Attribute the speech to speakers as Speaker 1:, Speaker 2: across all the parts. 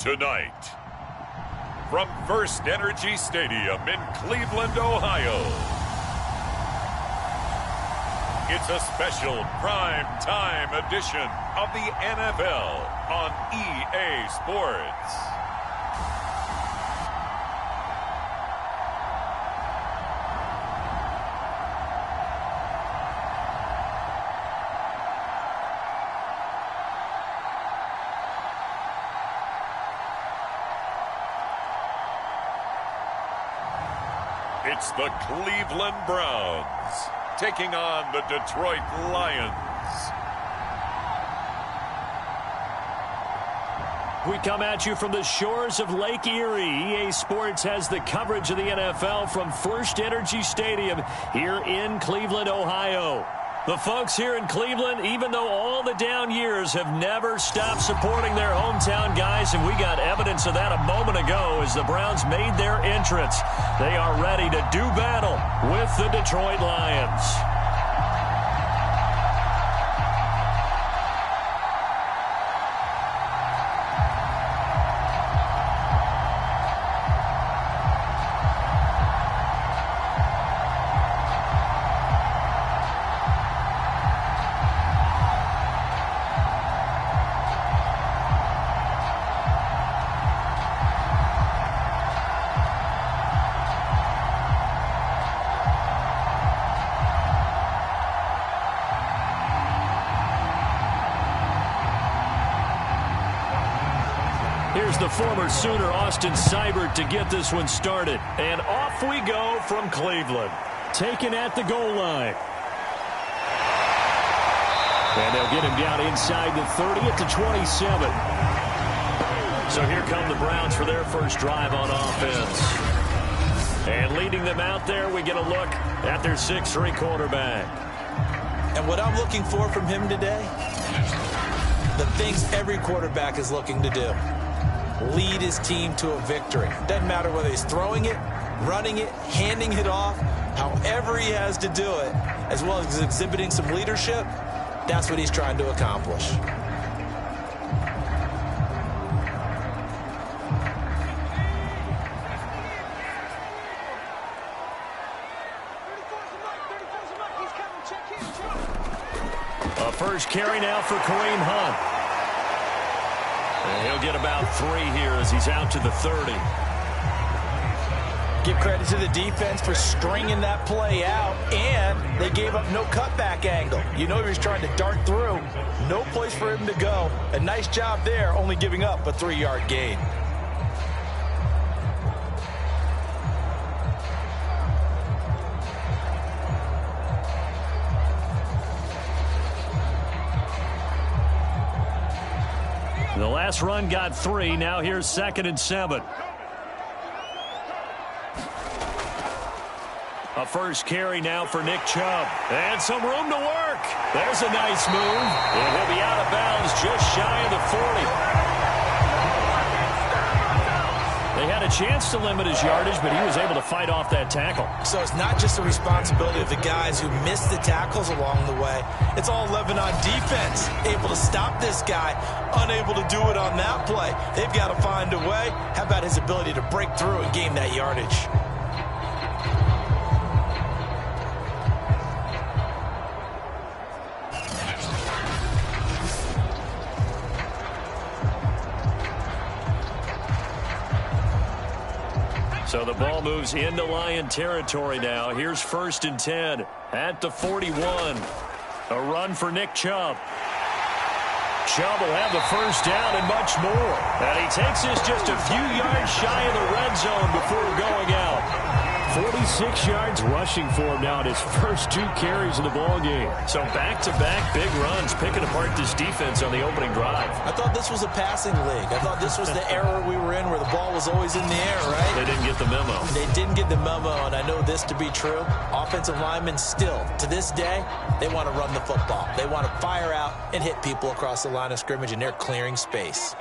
Speaker 1: Tonight, from First Energy Stadium in Cleveland, Ohio, it's a special prime time edition of the NFL on EA Sports. It's the Cleveland Browns taking on the Detroit Lions.
Speaker 2: We come at you from the shores of Lake Erie. EA Sports has the coverage of the NFL from First Energy Stadium here in Cleveland, Ohio. The folks here in Cleveland, even though all the down years, have never stopped supporting their hometown guys, and we got evidence of that a moment ago as the Browns made their entrance. They are ready to do battle with the Detroit Lions. Here's the former Sooner, Austin Seibert, to get this one started. And off we go from Cleveland. Taken at the goal line. And they'll get him down inside the 30 at the 27. So here come the Browns for their first drive on offense. And leading them out there, we get a look at their 6'3" quarterback.
Speaker 3: And what I'm looking for from him today, the things every quarterback is looking to do. Lead his team to a victory. Doesn't matter whether he's throwing it, running it, handing it off, however he has to do it, as well as exhibiting some leadership, that's what he's trying to accomplish.
Speaker 2: A first carry now for Kareem Hunt. And he'll get about 3 here as he's out to the 30.
Speaker 3: Give credit to the defense for stringing that play out, and they gave up no cutback angle. You know he was trying to dart through. No place for him to go. A nice job there, only giving up a 3-yard gain.
Speaker 2: The last run got 3. Now here's 2nd and 7. A first carry now for Nick Chubb. And some room to work. There's a nice move. And he'll be out of bounds just shy of the 40. They had a chance to limit his yardage, but he was able to fight off that tackle.
Speaker 3: So it's not just the responsibility of the guys who missed the tackles along the way. It's all 11 on defense. Able to stop this guy, unable to do it on that play. They've got to find a way. How about his ability to break through and gain that yardage?
Speaker 2: So the ball moves into Lion territory now. Here's 1st and 10 at the 41. A run for Nick Chubb. Chubb will have the first down and much more. And he takes this just a few yards shy of the red zone before going out. 46 yards rushing for him now in his first 2 carries of the ball game. So back-to-back big runs, picking apart this defense on the opening drive.
Speaker 3: I thought this was a passing league. I thought this was the era we were in where the ball was always in the air, right?
Speaker 2: They didn't get the memo.
Speaker 3: They didn't get the memo, and I know this to be true. Offensive linemen still, to this day, they want to run the football. They want to fire out and hit people across the line of scrimmage, and they're clearing space.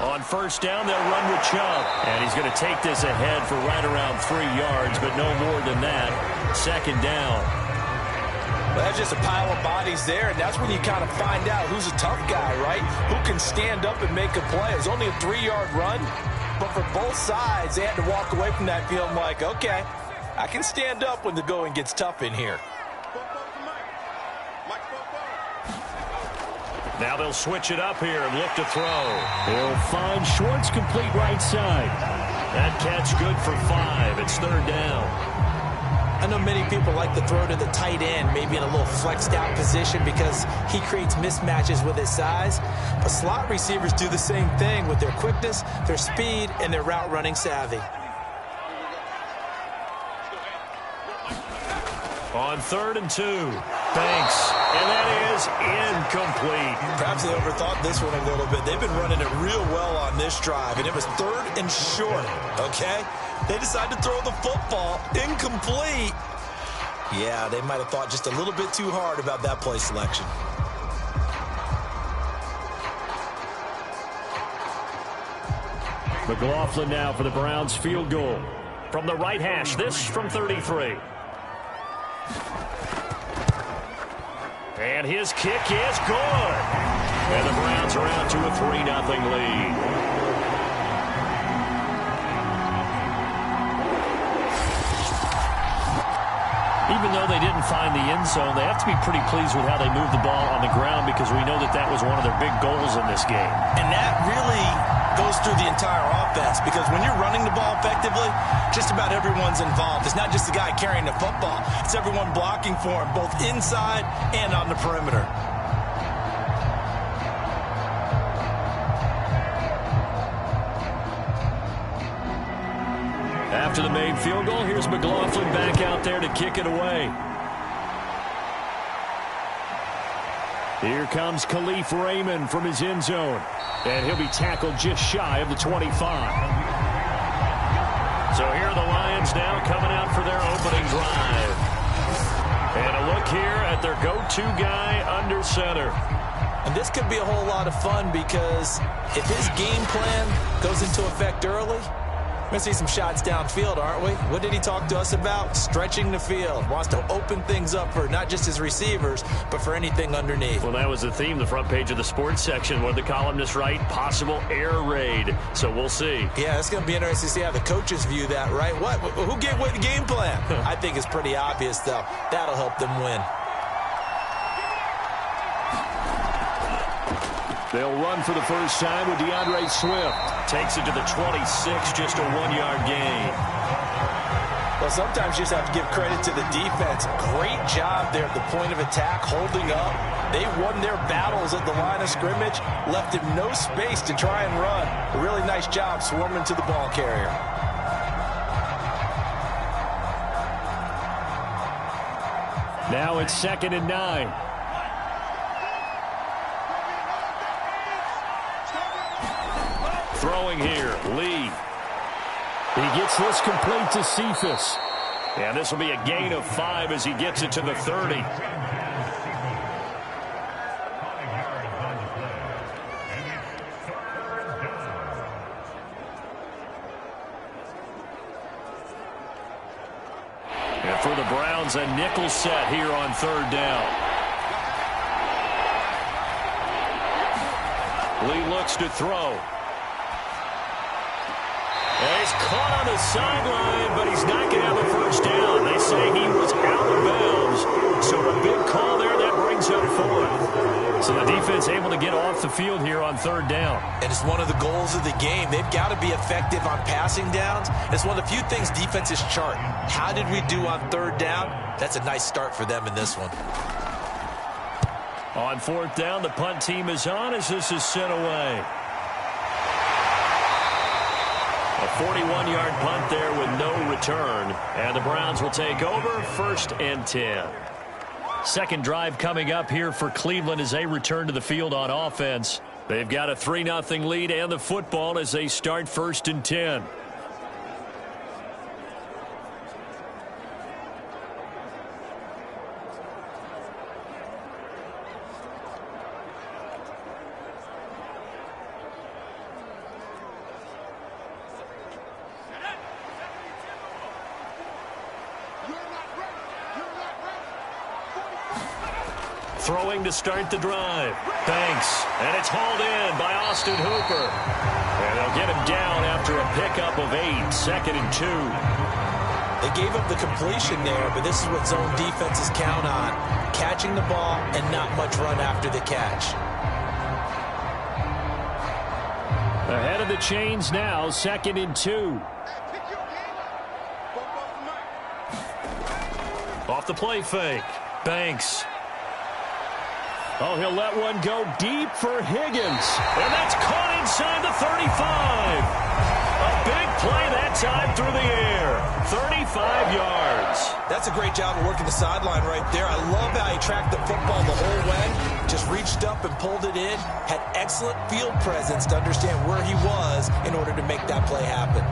Speaker 2: On first down, they'll run with Chubb. And he's going to take this ahead for right around 3 yards, but no more than that. 2nd down.
Speaker 3: Well, that's just a pile of bodies there, and that's when you kind of find out who's a tough guy, right? Who can stand up and make a play. It was only a 3-yard run, but for both sides, they had to walk away from that feeling like, okay, I can stand up when the going gets tough in here.
Speaker 2: Now they'll switch it up here and look to throw. They'll find Schwartz complete right side. That catch good for 5. It's 3rd down.
Speaker 3: I know many people like to throw to the tight end, maybe in a little flexed out position because he creates mismatches with his size. But slot receivers do the same thing with their quickness, their speed, and their route running savvy.
Speaker 2: On 3rd and 2, Banks, and that is incomplete.
Speaker 3: Perhaps they overthought this one a little bit. They've been running it real well on this drive, and it was 3rd and short, okay? They decided to throw the football incomplete. Yeah, they might have thought just a little bit too hard about that play selection.
Speaker 2: McLaughlin now for the Browns field goal. From the right hash, this from 33. And his kick is good. And the Browns are out to a 3-0 lead. Even though they didn't find the end zone, they have to be pretty pleased with how they moved the ball on the ground because we know that that was one of their big goals in this game.
Speaker 3: And that really goes through the entire offense because when you're running the ball effectively, just about everyone's involved. It's not just the guy carrying the football. It's everyone blocking for him, both inside and on the perimeter.
Speaker 2: After the made field goal, here's McLaughlin back out there to kick it away. Here comes Khalif Raymond from his end zone. And he'll be tackled just shy of the 25. So here are the Lions now coming out for their opening drive. And a look here at their go-to guy under center.
Speaker 3: And this could be a whole lot of fun because if his game plan goes into effect early, we're going to see some shots downfield, aren't we? What did he talk to us about? Stretching the field. Wants to open things up for not just his receivers, but for anything underneath.
Speaker 2: Well, that was the theme, the front page of the sports section. What did the columnists write? Possible air raid. So we'll see.
Speaker 3: Yeah, it's going to be interesting to see how the coaches view that, right? What? Who gave away the game plan? I think it's pretty obvious, though. That'll help them win.
Speaker 2: They'll run for the first time with DeAndre Swift. Takes it to the 26, just a 1-yard gain.
Speaker 3: Well, sometimes you just have to give credit to the defense. Great job there at the point of attack, holding up. They won their battles at the line of scrimmage, left him no space to try and run. A really nice job swarming to the ball carrier.
Speaker 2: Now it's 2nd and 9. Throwing here, Lee. He gets this complete to Cephas. And this will be a gain of 5 as he gets it to the 30. And for the Browns, a nickel set here on 3rd down. Lee looks to throw. And he's caught on the sideline, but he's not going to have a first down. They say he was out of bounds. So a big call there, that brings up 4th. So the defense able to get off the field here on 3rd down.
Speaker 3: And it's one of the goals of the game. They've got to be effective on passing downs. It's one of the few things defenses chart. How did we do on 3rd down? That's a nice start for them in this one.
Speaker 2: On 4th down, the punt team is on as this is sent away. A 41-yard punt there with no return. And the Browns will take over 1st and 10. Second drive coming up here for Cleveland as they return to the field on offense. They've got a 3-0 lead and the football as they start 1st and 10. Throwing to start the drive. Banks. And it's hauled in by Austin Hooper. And they'll get him down after a pickup of 8. 2nd and 2.
Speaker 3: They gave up the completion there, but this is what zone defenses count on. Catching the ball and not much run after the catch.
Speaker 2: Ahead of the chains now, 2nd and 2. Off the play fake. Banks. Oh, he'll let one go deep for Higgins. And that's caught inside the 35. A big play that time through the air. 35 yards.
Speaker 3: That's a great job of working the sideline right there. I love how he tracked the football the whole way. Just reached up and pulled it in. Had excellent field presence to understand where he was in order to make that play happen.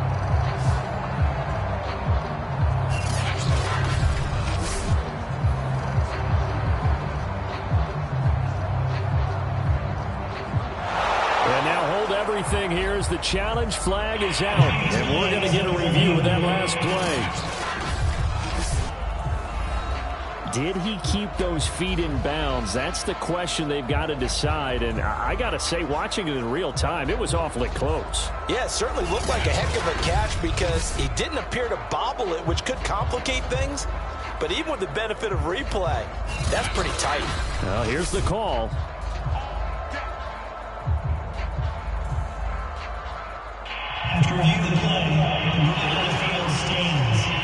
Speaker 2: Everything here is the challenge flag is out, and we're going to get a review of that last play. Did he keep those feet in bounds? That's the question they've got to decide, and I got to say, watching it in real time, it was awfully close.
Speaker 3: Yeah, it certainly looked like a heck of a catch because he didn't appear to bobble it, which could complicate things, but even with the benefit of replay, that's pretty tight.
Speaker 2: Well, here's the call.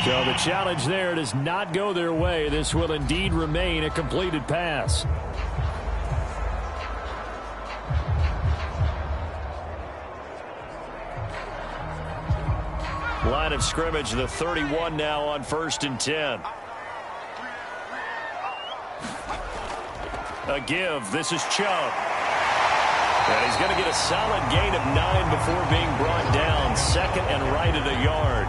Speaker 2: So the challenge there does not go their way. This will indeed remain a completed pass. Line of scrimmage, the 31 now on 1st and 10. A give. This is Chubb. And he's going to get a solid gain of 9 before being brought down. 2nd and right at a yard.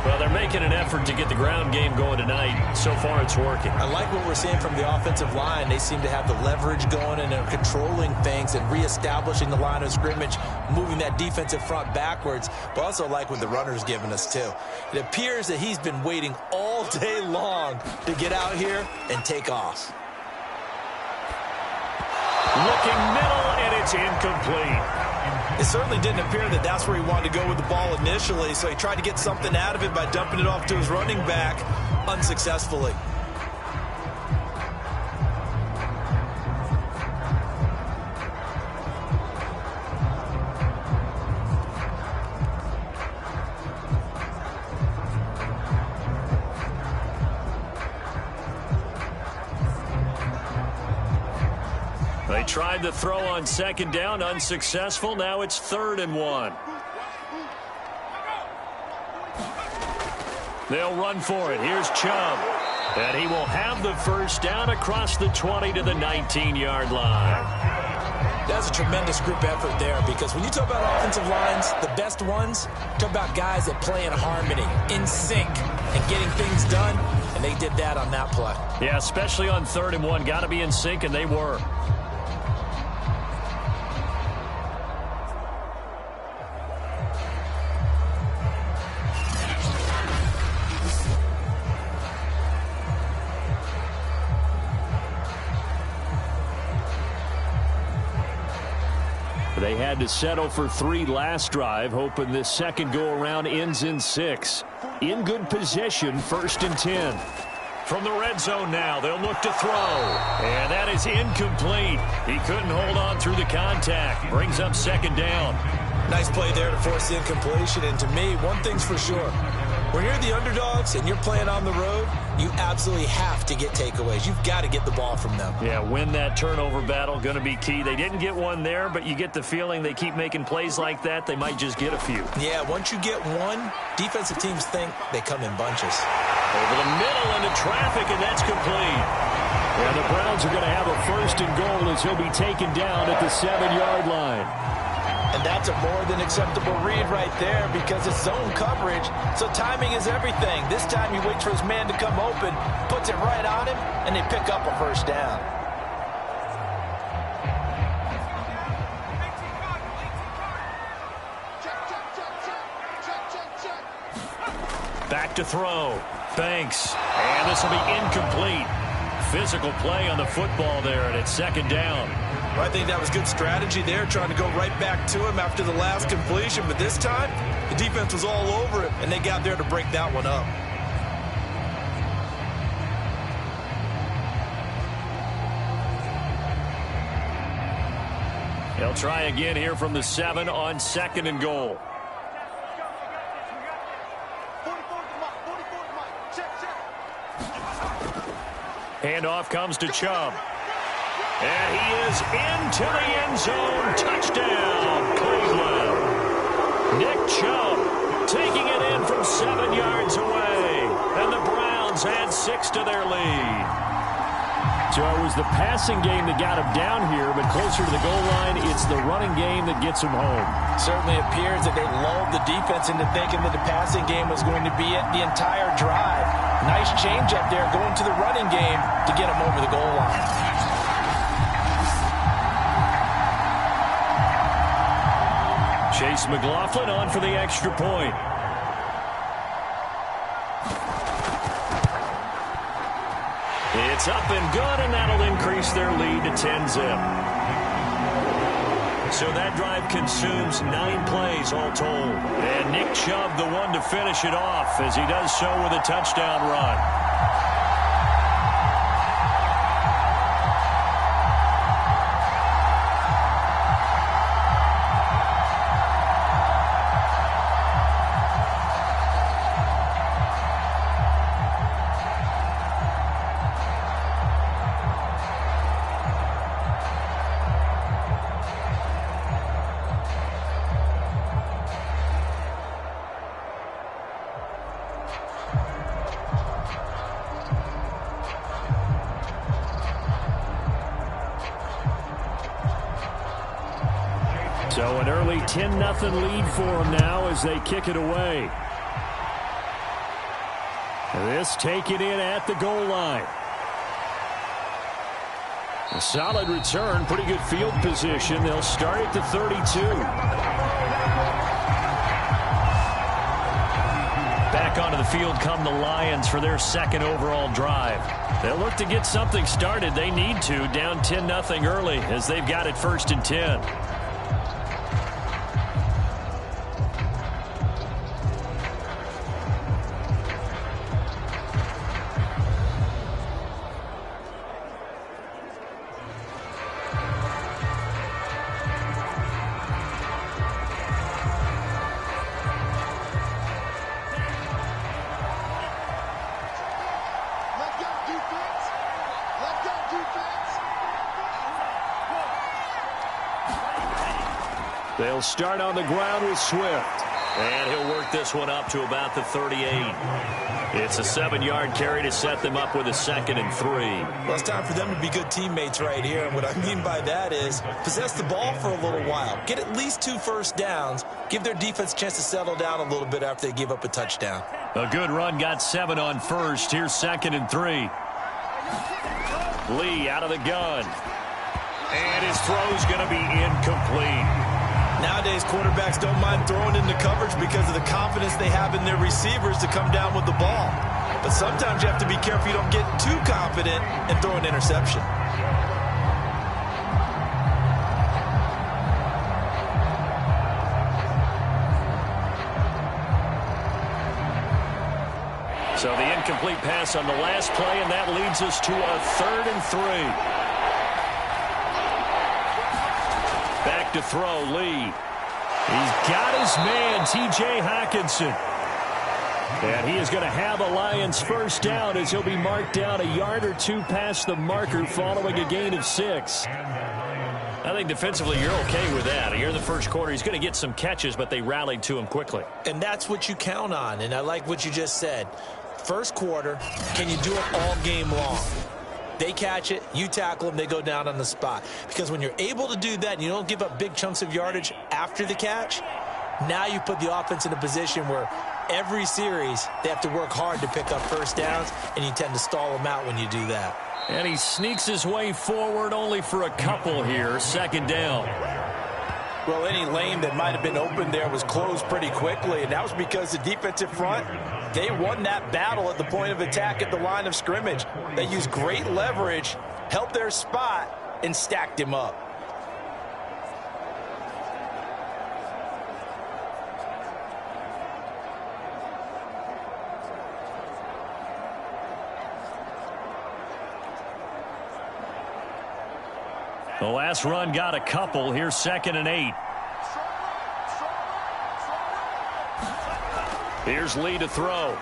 Speaker 2: Well, they're making an effort to get the ground game going tonight. So far, it's working.
Speaker 3: I like what we're seeing from the offensive line. They seem to have the leverage going and are controlling things and reestablishing the line of scrimmage, moving that defensive front backwards. But also like what the runner's giving us, too. It appears that he's been waiting all day long to get out here and take off.
Speaker 2: Looking middle, and it's incomplete.
Speaker 3: It certainly didn't appear that that's where he wanted to go with the ball initially, so he tried to get something out of it by dumping it off to his running back unsuccessfully.
Speaker 2: They tried to throw on 2nd down, unsuccessful. Now it's 3rd and 1. They'll run for it. Here's Chubb. And he will have the 1st down across the 20 to the 19-yard line.
Speaker 3: That's a tremendous group effort there because when you talk about offensive lines, the best ones, talk about guys that play in harmony, in sync, and getting things done, and they did that on that play.
Speaker 2: Yeah, especially on 3rd and 1. Got to be in sync, and they were. They had to settle for 3 last drive, hoping this second go-around ends in 6. In good position, 1st and 10. From the red zone now, they'll look to throw. And that is incomplete. He couldn't hold on through the contact. Brings up 2nd down.
Speaker 3: Nice play there to force the incompletion. And to me, one thing's for sure. When you're the underdogs and you're playing on the road, you absolutely have to get takeaways. You've got to get the ball from them.
Speaker 2: Yeah, win that turnover battle, going to be key. They didn't get one there, but you get the feeling they keep making plays like that, they might just get a few.
Speaker 3: Yeah, once you get one, defensive teams think they come in bunches.
Speaker 2: Over the middle into traffic, and that's complete. And the Browns are going to have a 1st and goal as he'll be taken down at the 7-yard line.
Speaker 3: And that's a more than acceptable read right there because it's zone coverage, so timing is everything. This time he waits for his man to come open, puts it right on him, and they pick up a 1st down. Back
Speaker 2: to throw. Banks. And this will be incomplete. physical play on the football there, and it's second down.
Speaker 3: Well, I think that was good strategy there, trying to go right back to him after the last completion. But this time, the defense was all over it, and they got there to break that one up.
Speaker 2: They'll try again here from the 7 on 2nd and goal. Handoff comes to Chubb. And he is into the end zone. Touchdown, Cleveland. Nick Chubb taking it in from 7 yards away. And the Browns add 6 to their lead.
Speaker 4: So it was the passing game that got him down here, but closer to the goal line, it's the running game that gets him home.
Speaker 3: Certainly appears that they lulled the defense into thinking that the passing game was going to be it the entire drive. Nice change up there going to the running game to get him over the goal line.
Speaker 2: Chase McLaughlin on for the extra point. It's up and good, and that'll increase their lead to 10-zip. So that drive consumes 9 plays all told. And Nick Chubb, the one to finish it off, as he does so with a touchdown run. So an early 10-0 lead for them now as they kick it away. This taken in at the goal line. A solid return, pretty good field position. They'll start at the 32. Back onto the field come the Lions for their 2nd overall drive. They'll look to get something started. They need to, down 10-0 early as they've got it 1st and 10. They'll start on the ground with Swift. And he'll work this one up to about the 38. It's a 7-yard carry to set them up with a 2nd and 3.
Speaker 3: Well, it's time for them to be good teammates right here. And what I mean by that is possess the ball for a little while. Get at least 2 first downs. Give their defense a chance to settle down a little bit after they give up a touchdown.
Speaker 2: A good run got 7 on first. Here's 2nd and 3. Lee out of the gun. And his throw's going to be incomplete.
Speaker 3: Nowadays, quarterbacks don't mind throwing into coverage because of the confidence they have in their receivers to come down with the ball. But sometimes you have to be careful you don't get too confident and throw an interception.
Speaker 2: So the incomplete pass on the last play, and that leads us to a 3rd and 3. Back to throw, Lee. He's got his man, T.J. Hockenson. And he is going to have a Lions first down as he'll be marked down a yard or 2 past the marker following a gain of 6. I think defensively you're okay with that. Here in the first quarter, he's going to get some catches, but they rallied to him quickly.
Speaker 3: And that's what you count on, and I like what you just said. First quarter, can you do it all game long? They catch it, you tackle them, they go down on the spot. Because when you're able to do that and you don't give up big chunks of yardage after the catch, now you put the offense in a position where every series they have to work hard to pick up first downs, and you tend to stall them out when you do that.
Speaker 2: And he sneaks his way forward only for a couple here. 2nd down.
Speaker 3: Well, any lane that might have been open there was closed pretty quickly, and that was because the defensive front They won that battle at the point of attack at the line of scrimmage. They used great leverage, held their spot, and stacked him up.
Speaker 2: The last run got a couple. Here's 2nd and 8. Here's Lee to throw.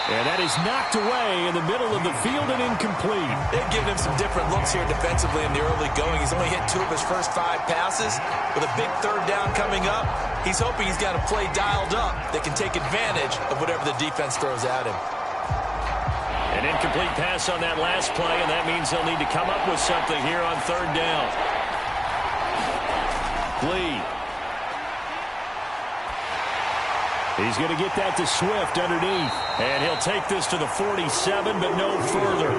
Speaker 2: And that is knocked away in the middle of the field and incomplete.
Speaker 3: They've given him some different looks here defensively in the early going. He's only hit 2 of his first 5 passes. With a big 3rd down coming up, he's hoping he's got a play dialed up that can take advantage of whatever the defense throws at him.
Speaker 2: An incomplete pass on that last play, and that means they'll need to come up with something here on 3rd down. Lee. He's going to get that to Swift underneath. And he'll take this to the 47, but no further.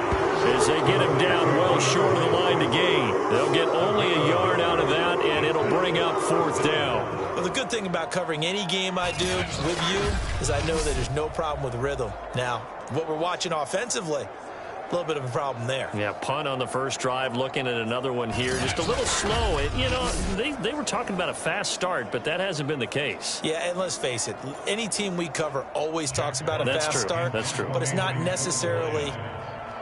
Speaker 2: As they get him down well short of the line to gain. They'll get only a yard out of that, and it'll bring up 4th down.
Speaker 3: Well, the good thing about covering any game I do with you is I know that there's no problem with rhythm. Now, what we're watching offensively, a little bit of a problem there.
Speaker 2: Yeah, punt on the first drive, looking at another one here. Just a little slow. You know, they were talking about a fast start, but that hasn't been the case.
Speaker 3: Yeah, and let's face it, any team we cover always talks about a fast start.
Speaker 2: That's true.
Speaker 3: But it's not necessarily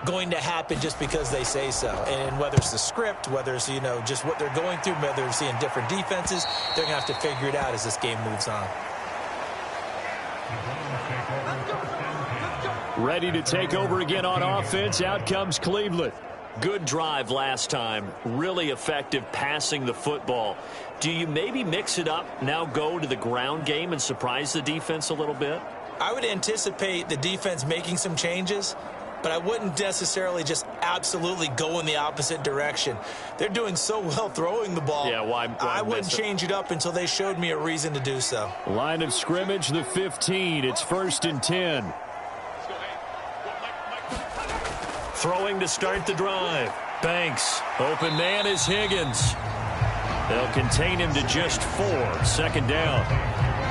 Speaker 3: going to happen just because they say so. And whether it's the script, whether it's, you know, just what they're going through, whether they're seeing different defenses, they're going to have to figure it out as this game moves on.
Speaker 4: Ready to take over again on offense. Out comes Cleveland.
Speaker 2: Good drive last time. Really effective passing the football. Do you maybe mix it up, now go to the ground game and surprise the defense a little bit?
Speaker 3: I would anticipate the defense making some changes, but I wouldn't necessarily just absolutely go in the opposite direction. They're doing so well throwing the ball.
Speaker 2: Yeah, why
Speaker 3: I wouldn't change it up until they showed me a reason to do so.
Speaker 4: Line of scrimmage, the 15. It's 1st and 10.
Speaker 2: Throwing to start the drive. Banks. Open man is Higgins. They'll contain him to just 4. 2nd down.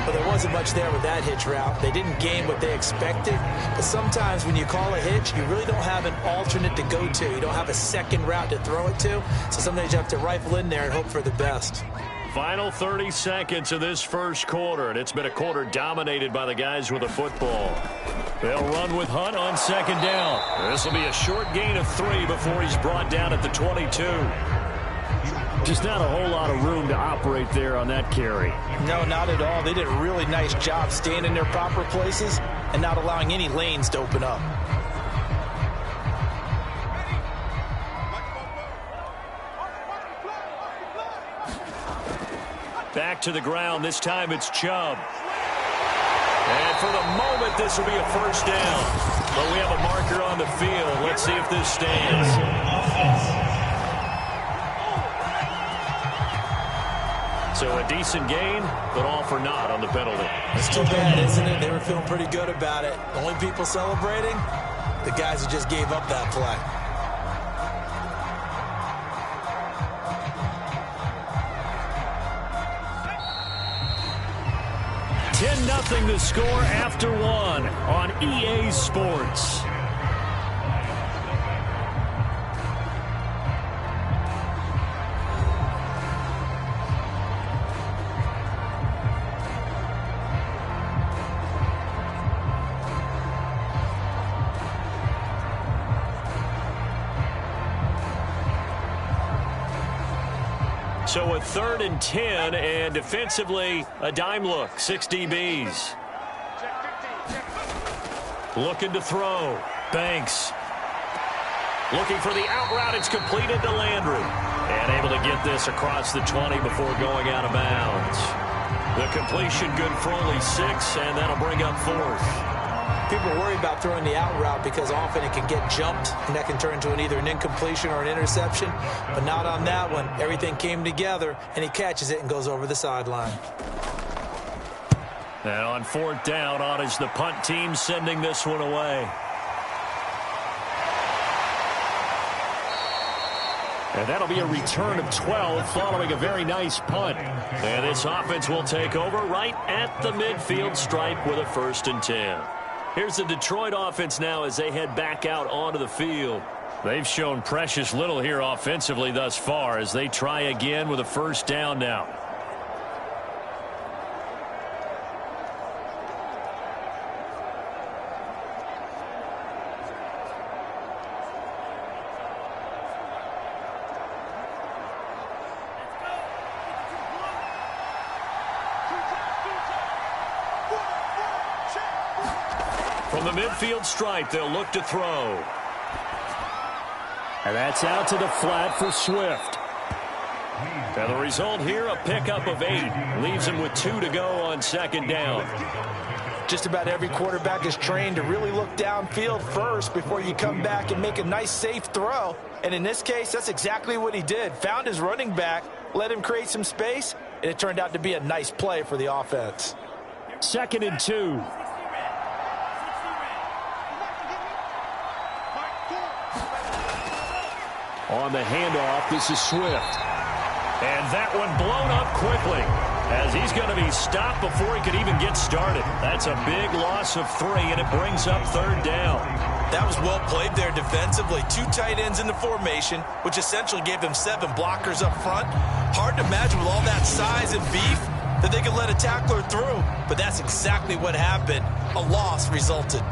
Speaker 3: Well, there wasn't much there with that hitch route. They didn't gain what they expected. But sometimes when you call a hitch, you really don't have an alternate to go to. You don't have a second route to throw it to. So sometimes you have to rifle in there and hope for the best.
Speaker 2: Final 30 seconds of this first quarter, and it's been a quarter dominated by the guys with the football. They'll run with Hunt on 2nd down. This will be a short gain of 3 before he's brought down at the 22.
Speaker 4: Just not a whole lot of room to operate there on that carry.
Speaker 3: No, not at all. They did a really nice job staying in their proper places and not allowing any lanes to open up.
Speaker 2: Back to the ground. This time it's Chubb. And for the moment, this will be a 1st down. But we have a marker on the field. Let's see if this stands. So a decent gain, but all for naught on the penalty.
Speaker 3: It's too bad, isn't it? They were feeling pretty good about it. The only people celebrating, the guys who just gave up that play.
Speaker 2: 10-0 the score after 1 on EA Sports. So a 3rd and 10, and defensively, a dime look. 6 DBs. Looking to throw. Banks. Looking for the out route. It's completed to Landry. And able to get this across the 20 before going out of bounds. The completion good for only 6, and that'll bring up 4th.
Speaker 3: People worry about throwing the out route because often it can get jumped, and that can turn into either an incompletion or an interception. But not on that one. Everything came together, and he catches it and goes over the sideline.
Speaker 2: And on 4th down, on is the punt team sending this one away. And that'll be a return of 12 following a very nice punt. And this offense will take over right at the midfield stripe with a 1st and 10. Here's the Detroit offense now as they head back out onto the field. They've shown precious little here offensively thus far as they try again with a first down now. From the midfield stripe, they'll look to throw.
Speaker 4: And that's out to the flat for Swift.
Speaker 2: And the result here, a pickup of 8. Leaves him with 2 to go on second down.
Speaker 3: Just about every quarterback is trained to really look downfield first before you come back and make a nice, safe throw. And in this case, that's exactly what he did. Found his running back, let him create some space, and it turned out to be a nice play for the offense.
Speaker 4: 2nd and 2. On the handoff, this is Swift.
Speaker 2: And that one blown up quickly as he's going to be stopped before he could even get started. That's a big loss of 3, and it brings up 3rd down.
Speaker 3: That was well played there defensively. 2 tight ends in the formation, which essentially gave them 7 blockers up front. Hard to imagine with all that size and beef that they could let a tackler through, but that's exactly what happened. A loss resulted.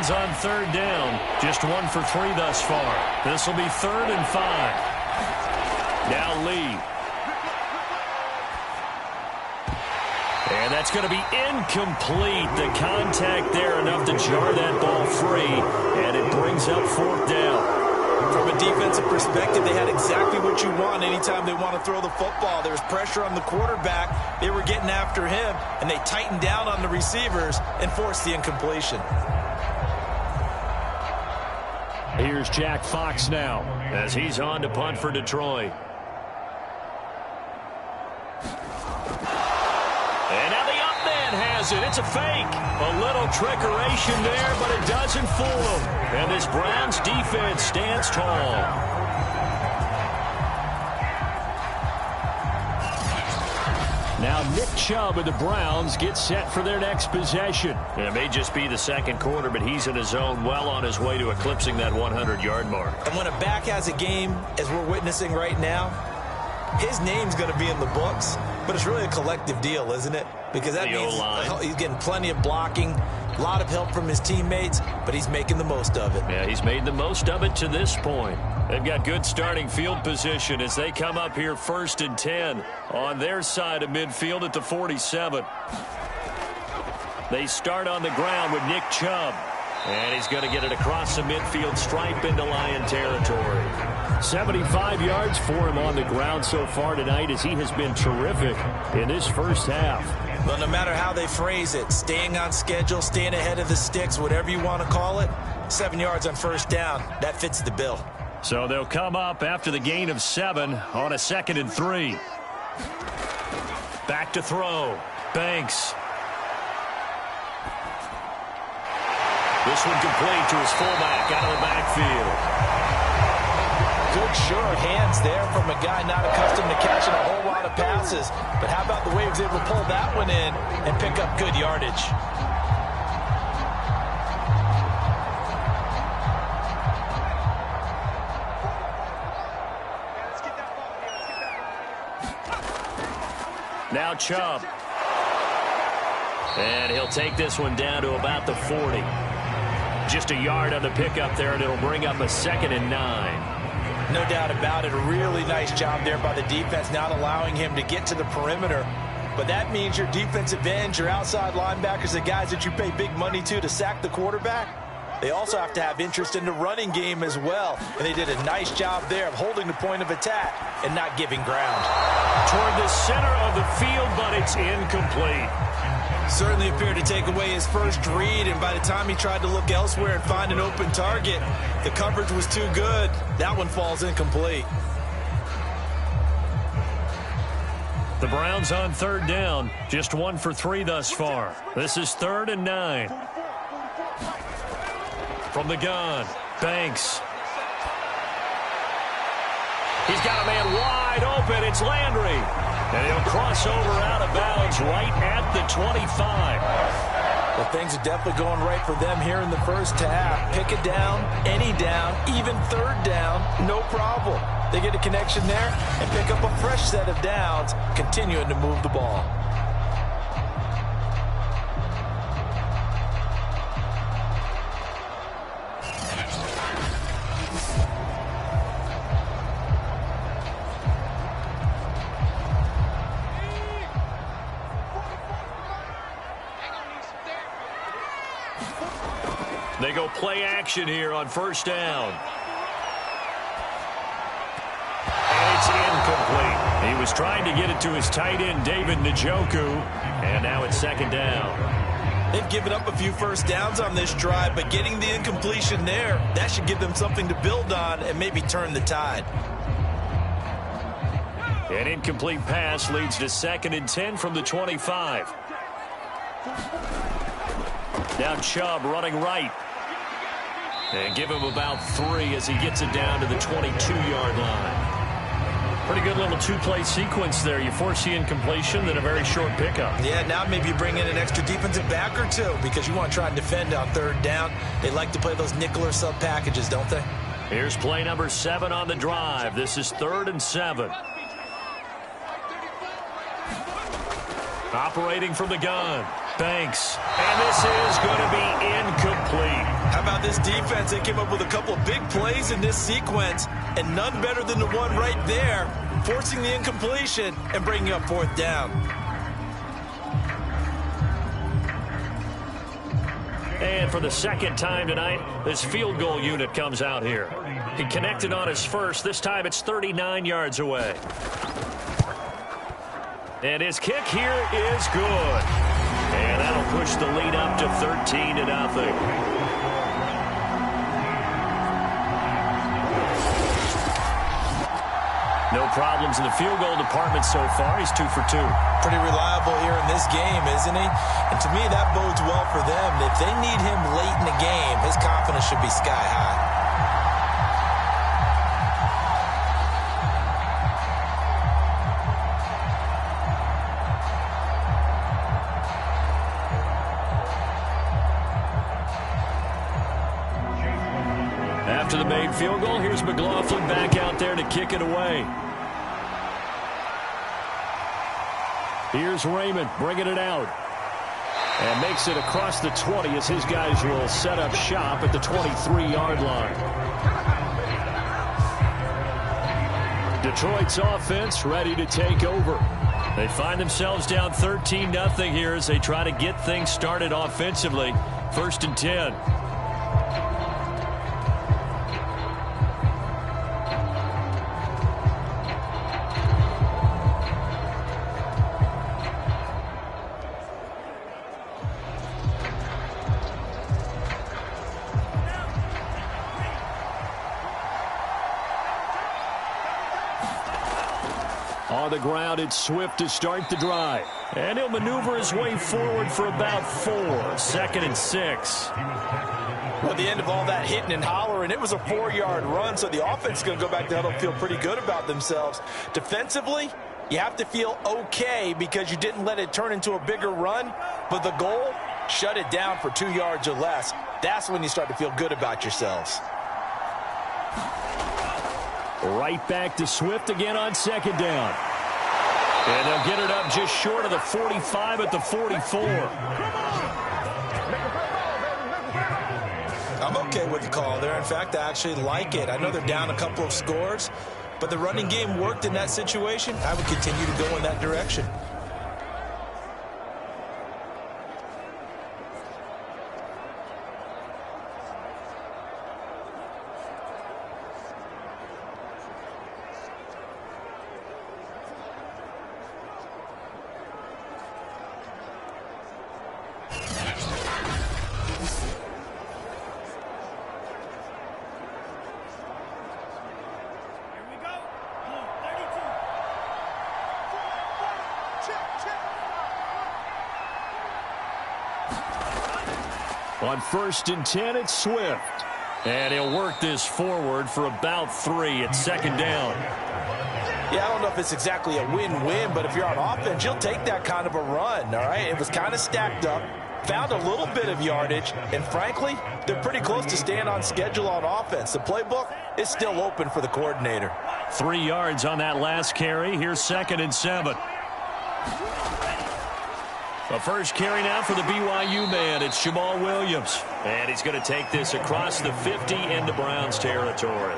Speaker 2: On 3rd down, just 1 for 3 thus far. This will be 3rd and 5. Now Lee. And that's going to be incomplete. The contact there enough to jar that ball free, and it brings up 4th down.
Speaker 3: From a defensive perspective, they had exactly what you want anytime they want to throw the football. There was pressure on the quarterback. They were getting after him, and they tightened down on the receivers and forced the incompletion.
Speaker 4: Here's Jack Fox now
Speaker 2: as he's on to punt for Detroit. And now the up man has it. It's a fake. A little trickeration there, but it doesn't fool him. And this Browns defense stands tall.
Speaker 4: Now Nick Chubb of the Browns gets set for their next possession.
Speaker 2: And it may just be the 2nd quarter, but he's in his zone, well on his way to eclipsing that 100-yard mark.
Speaker 3: And when a back has a game, as we're witnessing right now, his name's going to be in the books, but it's really a collective deal, isn't it? Because that means he's getting plenty of blocking, a lot of help from his teammates, but he's making the most of it.
Speaker 2: Yeah, he's made the most of it to this point. They've got good starting field position as they come up here 1st and 10 on their side of midfield at the 47. They start on the ground with Nick Chubb. And he's going to get it across the midfield stripe into Lion territory.
Speaker 4: 75 yards for him on the ground so far tonight as he has been terrific in this first half.
Speaker 3: Well, no matter how they phrase it, staying on schedule, staying ahead of the sticks, whatever you want to call it, 7 yards on 1st down, that fits the bill.
Speaker 2: So they'll come up after the gain of 7 on a 2nd and 3. Back to throw. Banks. This one complete to his fullback out of the backfield.
Speaker 3: Good sure hands there from a guy not accustomed to catching a whole lot of passes. But how about the way he was able to pull that one in and pick up good yardage?
Speaker 2: Now Chubb. And he'll take this one down to about the 40. Just a yard on the pickup there, and it'll bring up a 2nd and 9.
Speaker 3: No doubt about it. A really nice job there by the defense, not allowing him to get to the perimeter. But that means your defensive ends, your outside linebackers, the guys that you pay big money to sack the quarterback, they also have to have interest in the running game as well. And they did a nice job there of holding the point of attack and not giving ground.
Speaker 2: Toward the center of the field, but it's incomplete.
Speaker 3: Certainly appeared to take away his first read, and by the time he tried to look elsewhere and find an open target, the coverage was too good. That one falls incomplete.
Speaker 2: The Browns on 3rd down, just 1 for 3 thus far. This is 3rd and 9. From the gun, Banks. He's got a man wide open. It's Landry. And he'll cross over out of bounds right at the 25.
Speaker 3: Well, things are definitely going right for them here in the first half. Pick a down, any down, even third down, no problem. They get a connection there and pick up a fresh set of downs, continuing to move the ball.
Speaker 2: They go play action here on first down. And it's incomplete. He was trying to get it to his tight end, David Njoku, and now it's second down.
Speaker 3: They've given up a few first downs on this drive, but getting the incompletion there, that should give them something to build on and maybe turn the tide.
Speaker 2: An incomplete pass leads to 2nd and 10 from the 25. Now Chubb running right. And give him about 3 as he gets it down to the 22-yard line. Pretty good little two-play sequence there. You force the incompletion, then a very short pickup.
Speaker 3: Yeah, now maybe you bring in an extra defensive back or two because you want to try and defend on third down. They like to play those nickel or sub packages, don't they?
Speaker 2: Here's play number 7 on the drive. This is 3rd and 7. Operating from the gun, Banks. And this is going to be incomplete.
Speaker 3: How about this defense? They came up with a couple of big plays in this sequence, and none better than the one right there, forcing the incompletion and bringing up 4th down.
Speaker 2: And for the second time tonight, this field goal unit comes out here. He connected on his first. This time it's 39 yards away. And his kick here is good. And that'll push the lead up to 13-0. No problems in the field goal department so far. He's 2 for 2.
Speaker 3: Pretty reliable here in this game, isn't he? And to me, that bodes well for them. If they need him late in the game, his confidence should be sky high.
Speaker 2: After the made field goal, here's McLaughlin back out there to kick it away. Here's Raymond bringing it out. And makes it across the 20 as his guys will set up shop at the 23-yard line. Detroit's offense ready to take over. They find themselves down 13-0 here as they try to get things started offensively. 1st and 10. On the ground, it's Swift to start the drive. And he'll maneuver his way forward for about 4. 2nd and 6.
Speaker 3: Well, at the end of all that hitting and hollering, it was a 4-yard run, so the offense is going to go back to huddle and feel pretty good about themselves. Defensively, you have to feel okay because you didn't let it turn into a bigger run, but the goal, shut it down for 2 yards or less. That's when you start to feel good about yourselves.
Speaker 2: Right back to Swift again on 2nd down. And they'll get it up just short of the 45 at the 44.
Speaker 3: I'm okay with the call there. In fact, I actually like it. I know they're down a couple of scores, but the running game worked in that situation. I would continue to go in that direction.
Speaker 2: On 1st and 10, it's Swift. And he'll work this forward for about 3 at 2nd down.
Speaker 3: Yeah, I don't know if it's exactly a win-win, but if you're on offense, you'll take that kind of a run, all right? It was kind of stacked up, found a little bit of yardage, and frankly, they're pretty close to staying on schedule on offense. The playbook is still open for the coordinator.
Speaker 2: 3 yards on that last carry. Here's 2nd and 7. The first carry now for the BYU man. It's Jamal Williams. And he's going to take this across the 50 into Browns territory.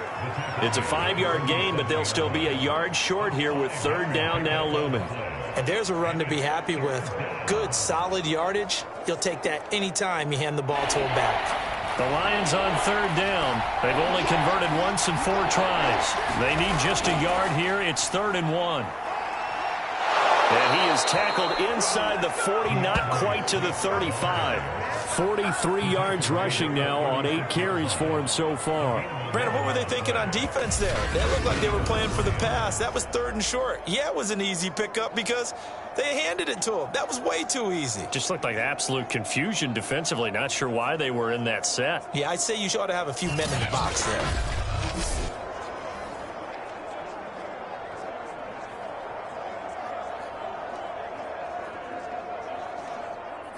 Speaker 2: It's a 5-yard gain, but they'll still be a yard short here with 3rd down now looming.
Speaker 3: And there's a run to be happy with. Good, solid yardage. You'll take that anytime you hand the ball to a back.
Speaker 2: The Lions on 3rd down. They've only converted once in 4 tries. They need just a yard here. It's 3rd and 1. And he is tackled inside the 40, not quite to the 35. 43 yards rushing now on 8 carries for him so far.
Speaker 3: Brandon, what were they thinking on defense there? They looked like they were playing for the pass. That was 3rd and short. Yeah, it was an easy pickup because they handed it to him. That was way too easy.
Speaker 2: Just looked like absolute confusion defensively. Not sure why they were in that set.
Speaker 3: Yeah, I'd say you ought to have a few men in the box there.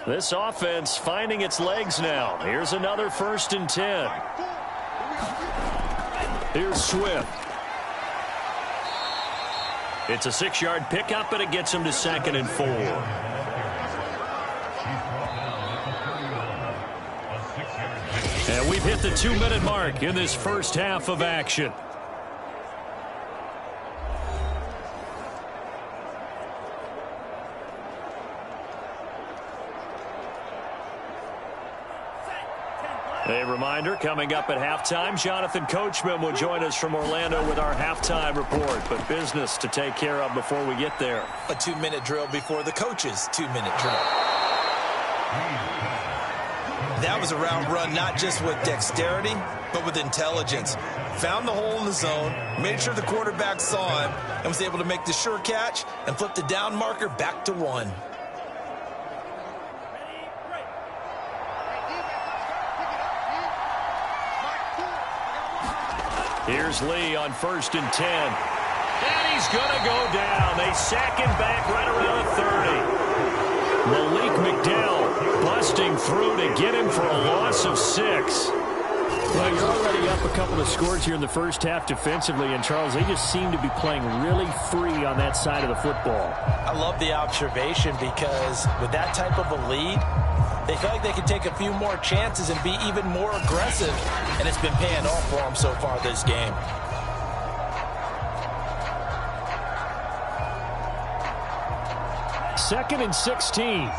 Speaker 2: This offense finding its legs now. Here's another 1st and 10. Here's Swift. It's a 6-yard pickup, and it gets him to 2nd and 4. And we've hit the 2-minute mark in this first half of action. A reminder, coming up at halftime, Jonathan Coachman will join us from Orlando with our halftime report. But business to take care of before we get there.
Speaker 3: A 2-minute drill before the coach's 2-minute drill. That was a route run not just with dexterity, but with intelligence. Found the hole in the zone, made sure the quarterback saw him, and was able to make the sure catch and flip the down marker back to 1.
Speaker 2: Here's Lee on 1st and 10. And he's going to go down. They sack him back right around the 30. Malik McDowell busting through to get him for a loss of 6.
Speaker 4: Well, you're already up a couple of scores here in the first half defensively, and Charles, they just seem to be playing really free on that side of the football.
Speaker 3: I love the observation because with that type of a lead, they feel like they can take a few more chances and be even more aggressive, and it's been paying off for them so far this game.
Speaker 4: Second and 16.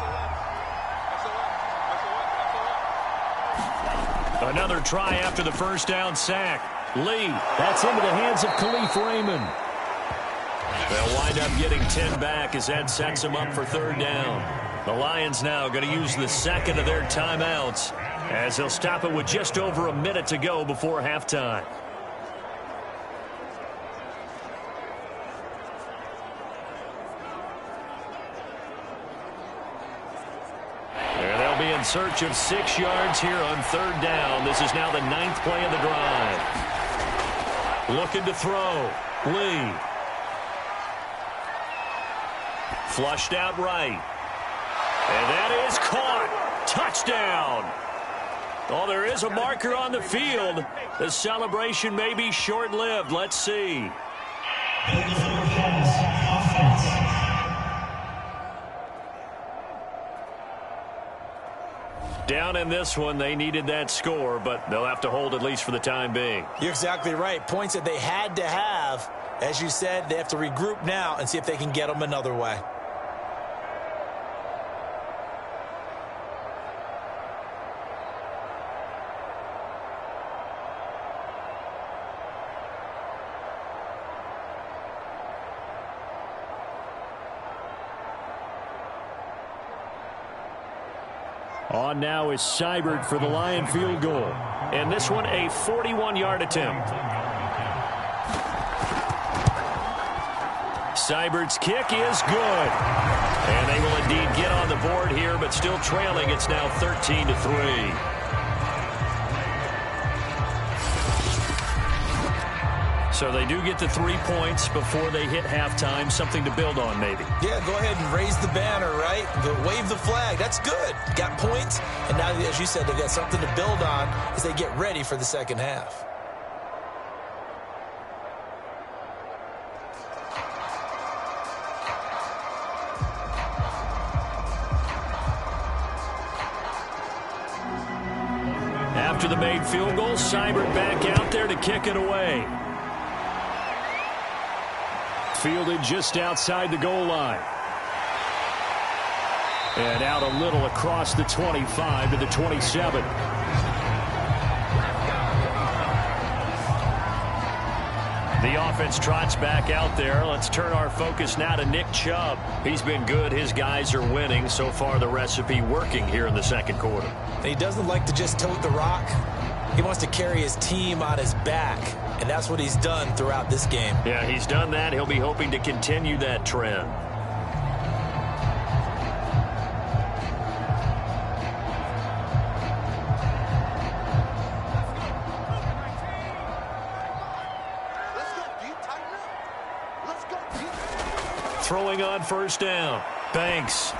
Speaker 2: Another try after the first down sack. Lee, that's into the hands of Khalif Raymond. They'll wind up getting 10 back as that sets them up for 3rd down. The Lions now going to use the 2nd of their timeouts as they'll stop it with just over a minute to go before halftime. And they'll be in search of 6 yards here on 3rd down. This is now the 9th play of the drive. Looking to throw. Lee. Flushed out right. And that is caught. Touchdown. Oh, there is a marker on the field. The celebration may be short-lived. Let's see. Down in this one, they needed that score, but they'll have to hold at least for the time being.
Speaker 3: You're exactly right. Points that they had to have. As you said, they have to regroup now and see if they can get them another way.
Speaker 4: On now is Seibert for the Lion field goal.
Speaker 2: And this one a 41-yard attempt. Seibert's kick is good. And they will indeed get on the board here, but still trailing. It's now 13-3. So they do get the 3 points before they hit halftime. Something to build on, maybe.
Speaker 3: Yeah, go ahead and raise the banner, right? Wave the flag. That's good. Got points. And now, as you said, they've got something to build on as they get ready for the second half.
Speaker 2: After the made field goal, Seibert back out there to kick it away. Fielded just outside the goal line. And out a little across the 25 to the 27. The offense trots back out there. Let's turn our focus now to Nick Chubb. He's been good. His guys are winning. So far, the recipe working here in the second quarter.
Speaker 3: And he doesn't like to just tote the rock. He wants to carry his team on his back. And that's what he's done throughout this game.
Speaker 2: Yeah, he's done that. He'll be hoping to continue that trend. Throwing on first down. Banks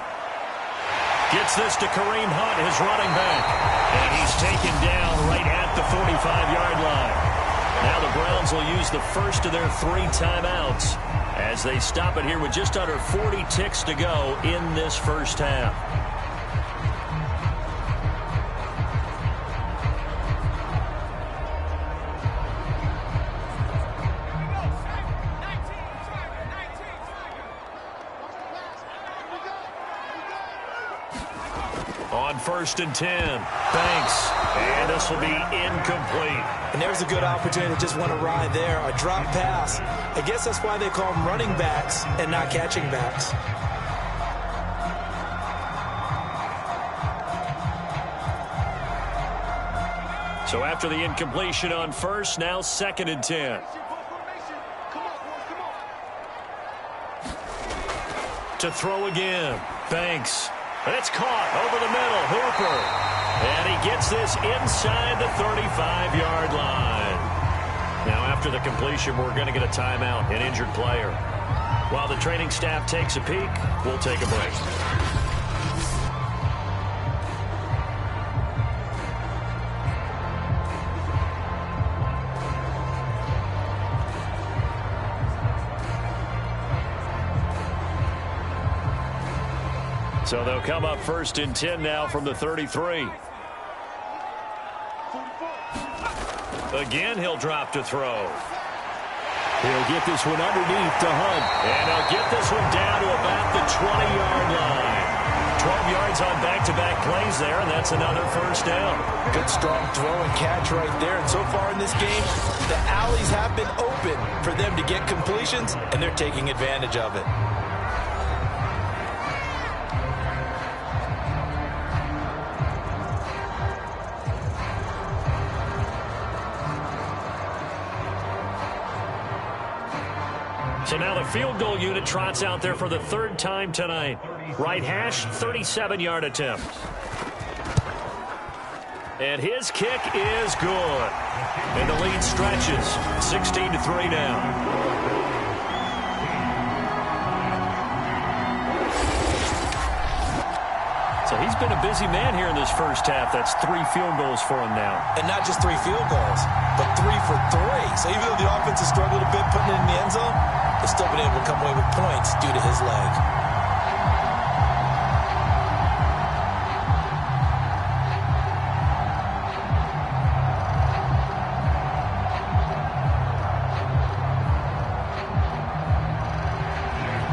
Speaker 2: gets this to Kareem Hunt, his running back. And he's taken down right at the 45-yard line. Now the Browns will use the first of their 3 timeouts as they stop it here with just under 40 ticks to go in this first half. On first and 10, Banks, and this will be incomplete.
Speaker 3: And there's a good opportunity to just want to ride there. A drop pass. I guess that's why they call them running backs and not catching backs.
Speaker 2: So after the incompletion on first, now second and 10. To throw again, Banks. It's caught over the middle, Hooper. And he gets this inside the 35-yard line. Now, after the completion, we're going to get a timeout, an injured player. While the training staff takes a peek, we'll take a break. So they'll come up first and 10 now from the 33. Again, he'll drop to throw.
Speaker 4: He'll get this one underneath to Hunt.
Speaker 2: And he'll get this one down to about the 20-yard line. 12 yards on back-to-back plays there, and that's another first down.
Speaker 3: Good, strong throw and catch right there. And so far in this game, the alleys have been open for them to get completions, and they're taking advantage of it.
Speaker 2: So now the field goal unit trots out there for the 3rd time tonight. Right hash, 37-yard attempt. And his kick is good. And the lead stretches, 16-3 now. So he's been a busy man here in this first half. That's 3 field goals for him now.
Speaker 3: And not just 3 field goals, but 3 for 3. So even though the offense has struggled a bit putting it in the end zone, they've still been able to come away with points due to his leg.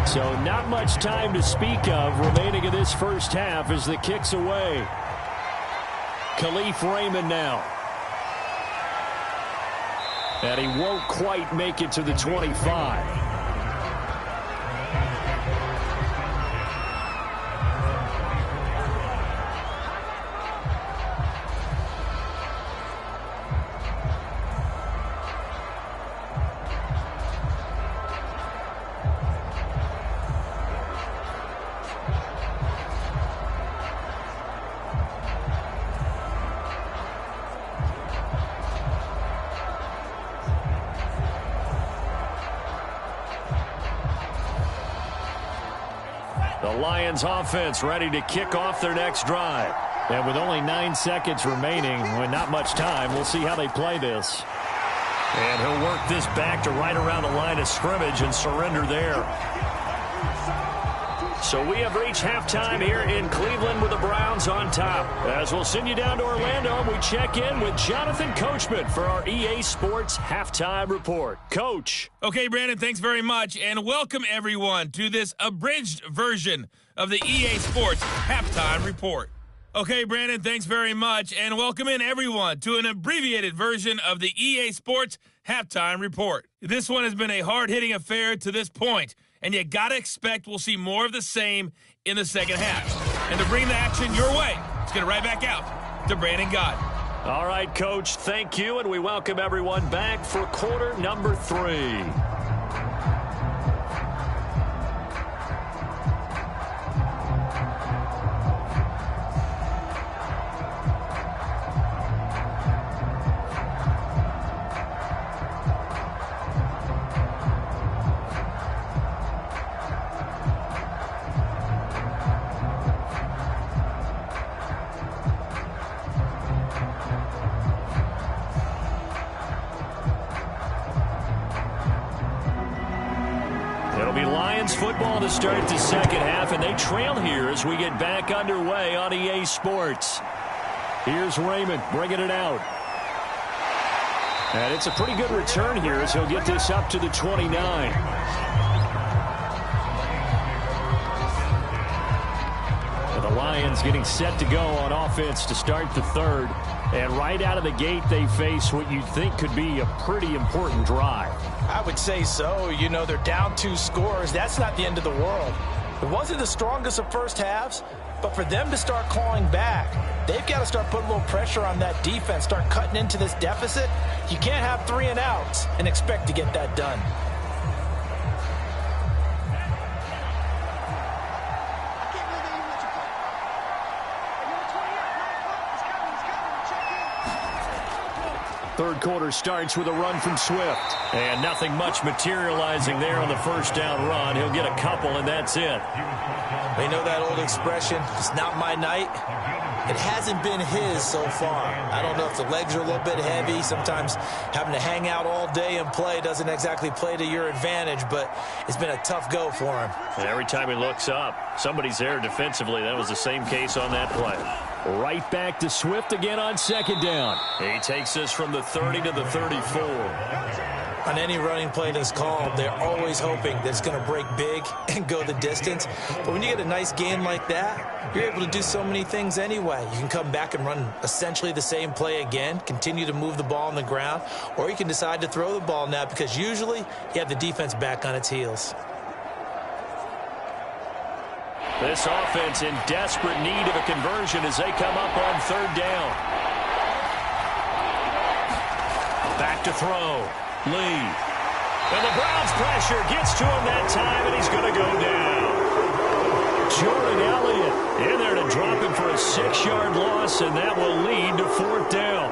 Speaker 4: So not much time to speak of remaining in this first half as the kick's away. Khalif Raymond now. And he won't quite make it to the 25.
Speaker 2: Lions offense ready to kick off their next drive.
Speaker 4: And with only 9 seconds remaining, with not much time, we'll see how they play this.
Speaker 2: And he'll work this back to right around the line of scrimmage and surrender there. So we have reached halftime here in Cleveland with the Browns on top. As we'll send you down to Orlando, and we check in with Jonathan Coachman for our EA Sports Halftime Report. Coach.
Speaker 5: Okay, Brandon, thanks very much, and welcome everyone to this abridged version of the EA Sports Halftime Report. Okay, Brandon, thanks very much, and welcome in everyone to an abbreviated version of the EA Sports Halftime Report. This one has been a hard-hitting affair to this point, and you got to expect we'll see more of the same in the second half. And to bring the action your way, let's get it right back out to Brandon Gott.
Speaker 2: All right, Coach, thank you, and we welcome everyone back for quarter number 3. Football to start the second half, and they trail here as we get back underway on EA Sports. Here's Raymond bringing it out. And it's a pretty good return here as he'll get this up to the 29. And the Lions getting set to go on offense to start the third. And right out of the gate, they face what you'd think could be a pretty important drive.
Speaker 3: I would say so. You know, they're down 2 scores. That's not the end of the world. It wasn't the strongest of first halves, but for them to start clawing back, they've got to start putting a little pressure on that defense, start cutting into this deficit. You can't have 3 and outs and expect to get that done.
Speaker 2: Third quarter starts with a run from Swift. And nothing much materializing there on the first down run. He'll get a couple, and that's it.
Speaker 3: You know that old expression, it's not my night? It hasn't been his so far. I don't know if the legs are a little bit heavy. Sometimes having to hang out all day and play doesn't exactly play to your advantage, but it's been a tough go for him.
Speaker 2: And every time he looks up, somebody's there defensively. That was the same case on that play.
Speaker 4: Right back to Swift again on second down.
Speaker 2: He takes us from the 30 to the 34.
Speaker 3: On any running play that's called, they're always hoping that it's going to break big and go the distance. But when you get a nice gain like that, you're able to do so many things anyway. You can come back and run essentially the same play again, continue to move the ball on the ground, or you can decide to throw the ball now because usually you have the defense back on its heels.
Speaker 2: This offense in desperate need of a conversion as they come up on third down. Back to throw. Lee. And the Browns pressure gets to him that time, and he's going to go down. Jordan Elliott in there to drop him for a 6-yard loss, and that will lead to fourth down.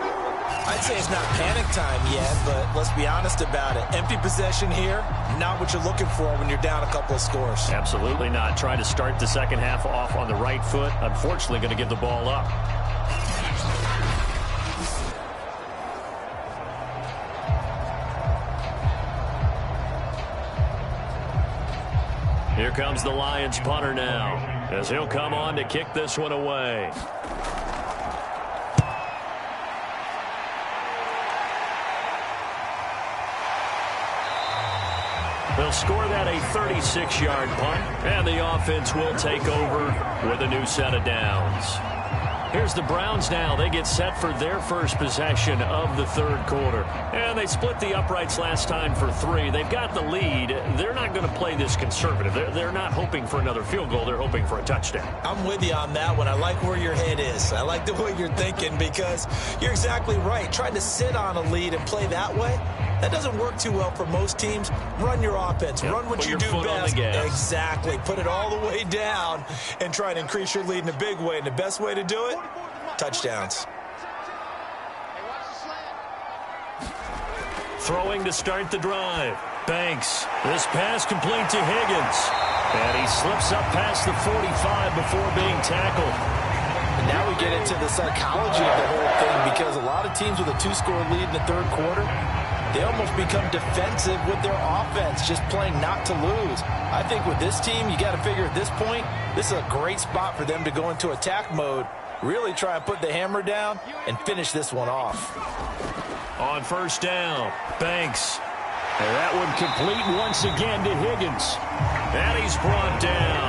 Speaker 3: I'd say it's not panic time yet, but let's be honest about it. Empty possession here, not what you're looking for when you're down a couple of scores.
Speaker 2: Absolutely not. Trying to start the second half off on the right foot. Unfortunately, going to give the ball up. Here comes the Lions punter now, as he'll come on to kick this one away. They'll score that a 36-yard punt, and the offense will take over with a new set of downs. Here's the Browns now. They get set for their first possession of the third quarter. And they split the uprights last time for 3. They've got the lead. They're not going to play this conservative. They're not hoping for another field goal. They're hoping for a touchdown.
Speaker 3: I'm with you on that one. I like where your head is. I like the way you're thinking because you're exactly right. Trying to sit on a lead and play that way, that doesn't work too well for most teams. Run your offense.
Speaker 2: Yep,
Speaker 3: run what you do best. Exactly. Put it all the way down and try to increase your lead in a big way. And the best way to do it, touchdowns.
Speaker 2: Throwing to start the drive. Banks. This pass complete to Higgins. And he slips up past the 45 before being tackled.
Speaker 3: And now we get into the psychology of the whole thing, because a lot of teams with a 2-score lead in the third quarter, they almost become defensive with their offense, just playing not to lose. I think with this team, you got to figure at this point, this is a great spot for them to go into attack mode, really try and put the hammer down and finish this one off.
Speaker 2: On first down, Banks. And that one complete once again to Higgins. And he's brought down.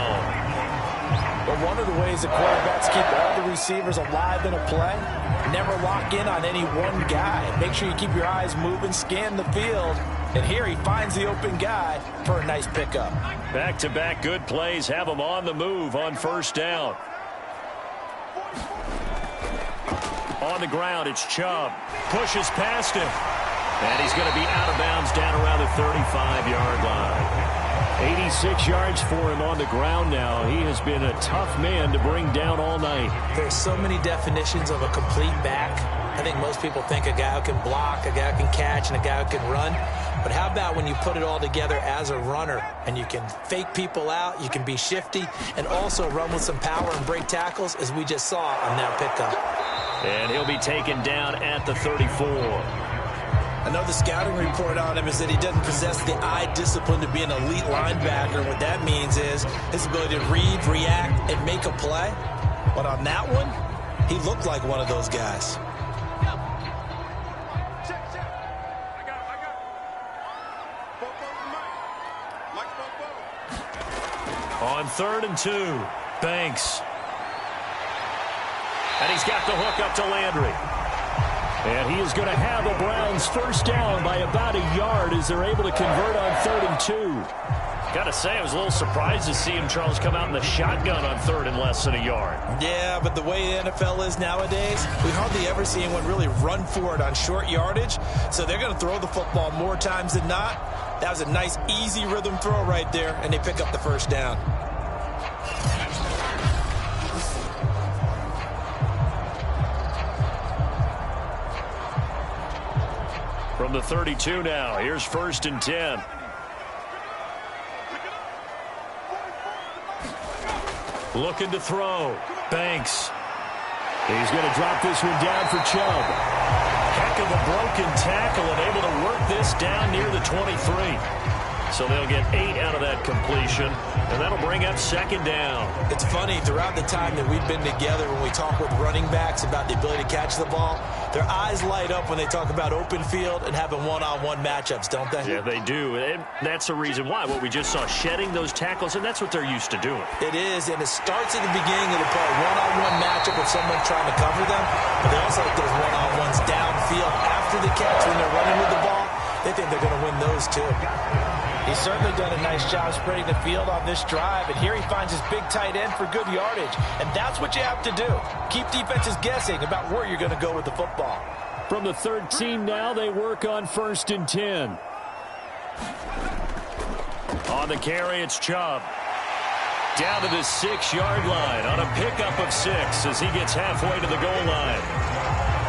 Speaker 3: But one of the ways the quarterbacks keep all the receivers alive in a play, never lock in on any one guy. Make sure you keep your eyes moving, scan the field. And here he finds the open guy for a nice pickup.
Speaker 2: Back-to-back good plays have him on the move on first down. On the ground, it's Chubb. Pushes past him. And he's going to be out of bounds down around the 35-yard line.
Speaker 4: 86 yards for him on the ground now. He has been a tough man to bring down all night.
Speaker 3: There's so many definitions of a complete back. I think most people think a guy who can block, a guy who can catch, and a guy who can run. But how about when you put it all together as a runner, and you can fake people out, you can be shifty, and also run with some power and break tackles, as we just saw on that pickup.
Speaker 2: And he'll be taken down at the 34.
Speaker 3: Another scouting report on him is that he doesn't possess the eye discipline to be an elite linebacker. What that means is his ability to read, react, and make a play. But on that one, he looked like one of those guys.
Speaker 2: On 3rd and 2, Banks. And he's got the hook up to Landry.
Speaker 4: And he is going to have the Browns first down by about a yard as they're able to convert on 3rd and 2.
Speaker 2: Got to say, I was a little surprised to see him, Charles, come out in the shotgun on 3rd and less than a yard.
Speaker 3: Yeah, but the way the NFL is nowadays, we hardly ever see anyone really run for it on short yardage. So they're going to throw the football more times than not. That was a nice, easy rhythm throw right there, and they pick up the first down.
Speaker 2: From the 32 now, here's 1st and 10. Looking to throw. Banks.
Speaker 4: He's going to drop this one down for Chubb.
Speaker 2: Heck of a broken tackle and able to work this down near the 23. So they'll get 8 out of that completion, and that'll bring up 2nd down.
Speaker 3: It's funny, throughout the time that we've been together, when we talk with running backs about the ability to catch the ball, their eyes light up when they talk about open field and having one-on-one matchups, don't they?
Speaker 2: Yeah, they do. And that's the reason why. What we just saw, shedding those tackles, and that's what they're used to doing.
Speaker 3: It is, and it starts at the beginning of the play. One-on-one matchup with someone trying to cover them, but they also like those one-on-ones downfield after the catch when they're running with the ball. They think they're going to win those, too. He's certainly done a nice job spreading the field on this drive, and here he finds his big tight end for good yardage. And that's what you have to do. Keep defenses guessing about where you're going to go with the football.
Speaker 4: From the 13 now, they work on 1st and 10.
Speaker 2: On the carry, it's Chubb. Down to the 6-yard line on a pickup of 6 as he gets halfway to the goal line.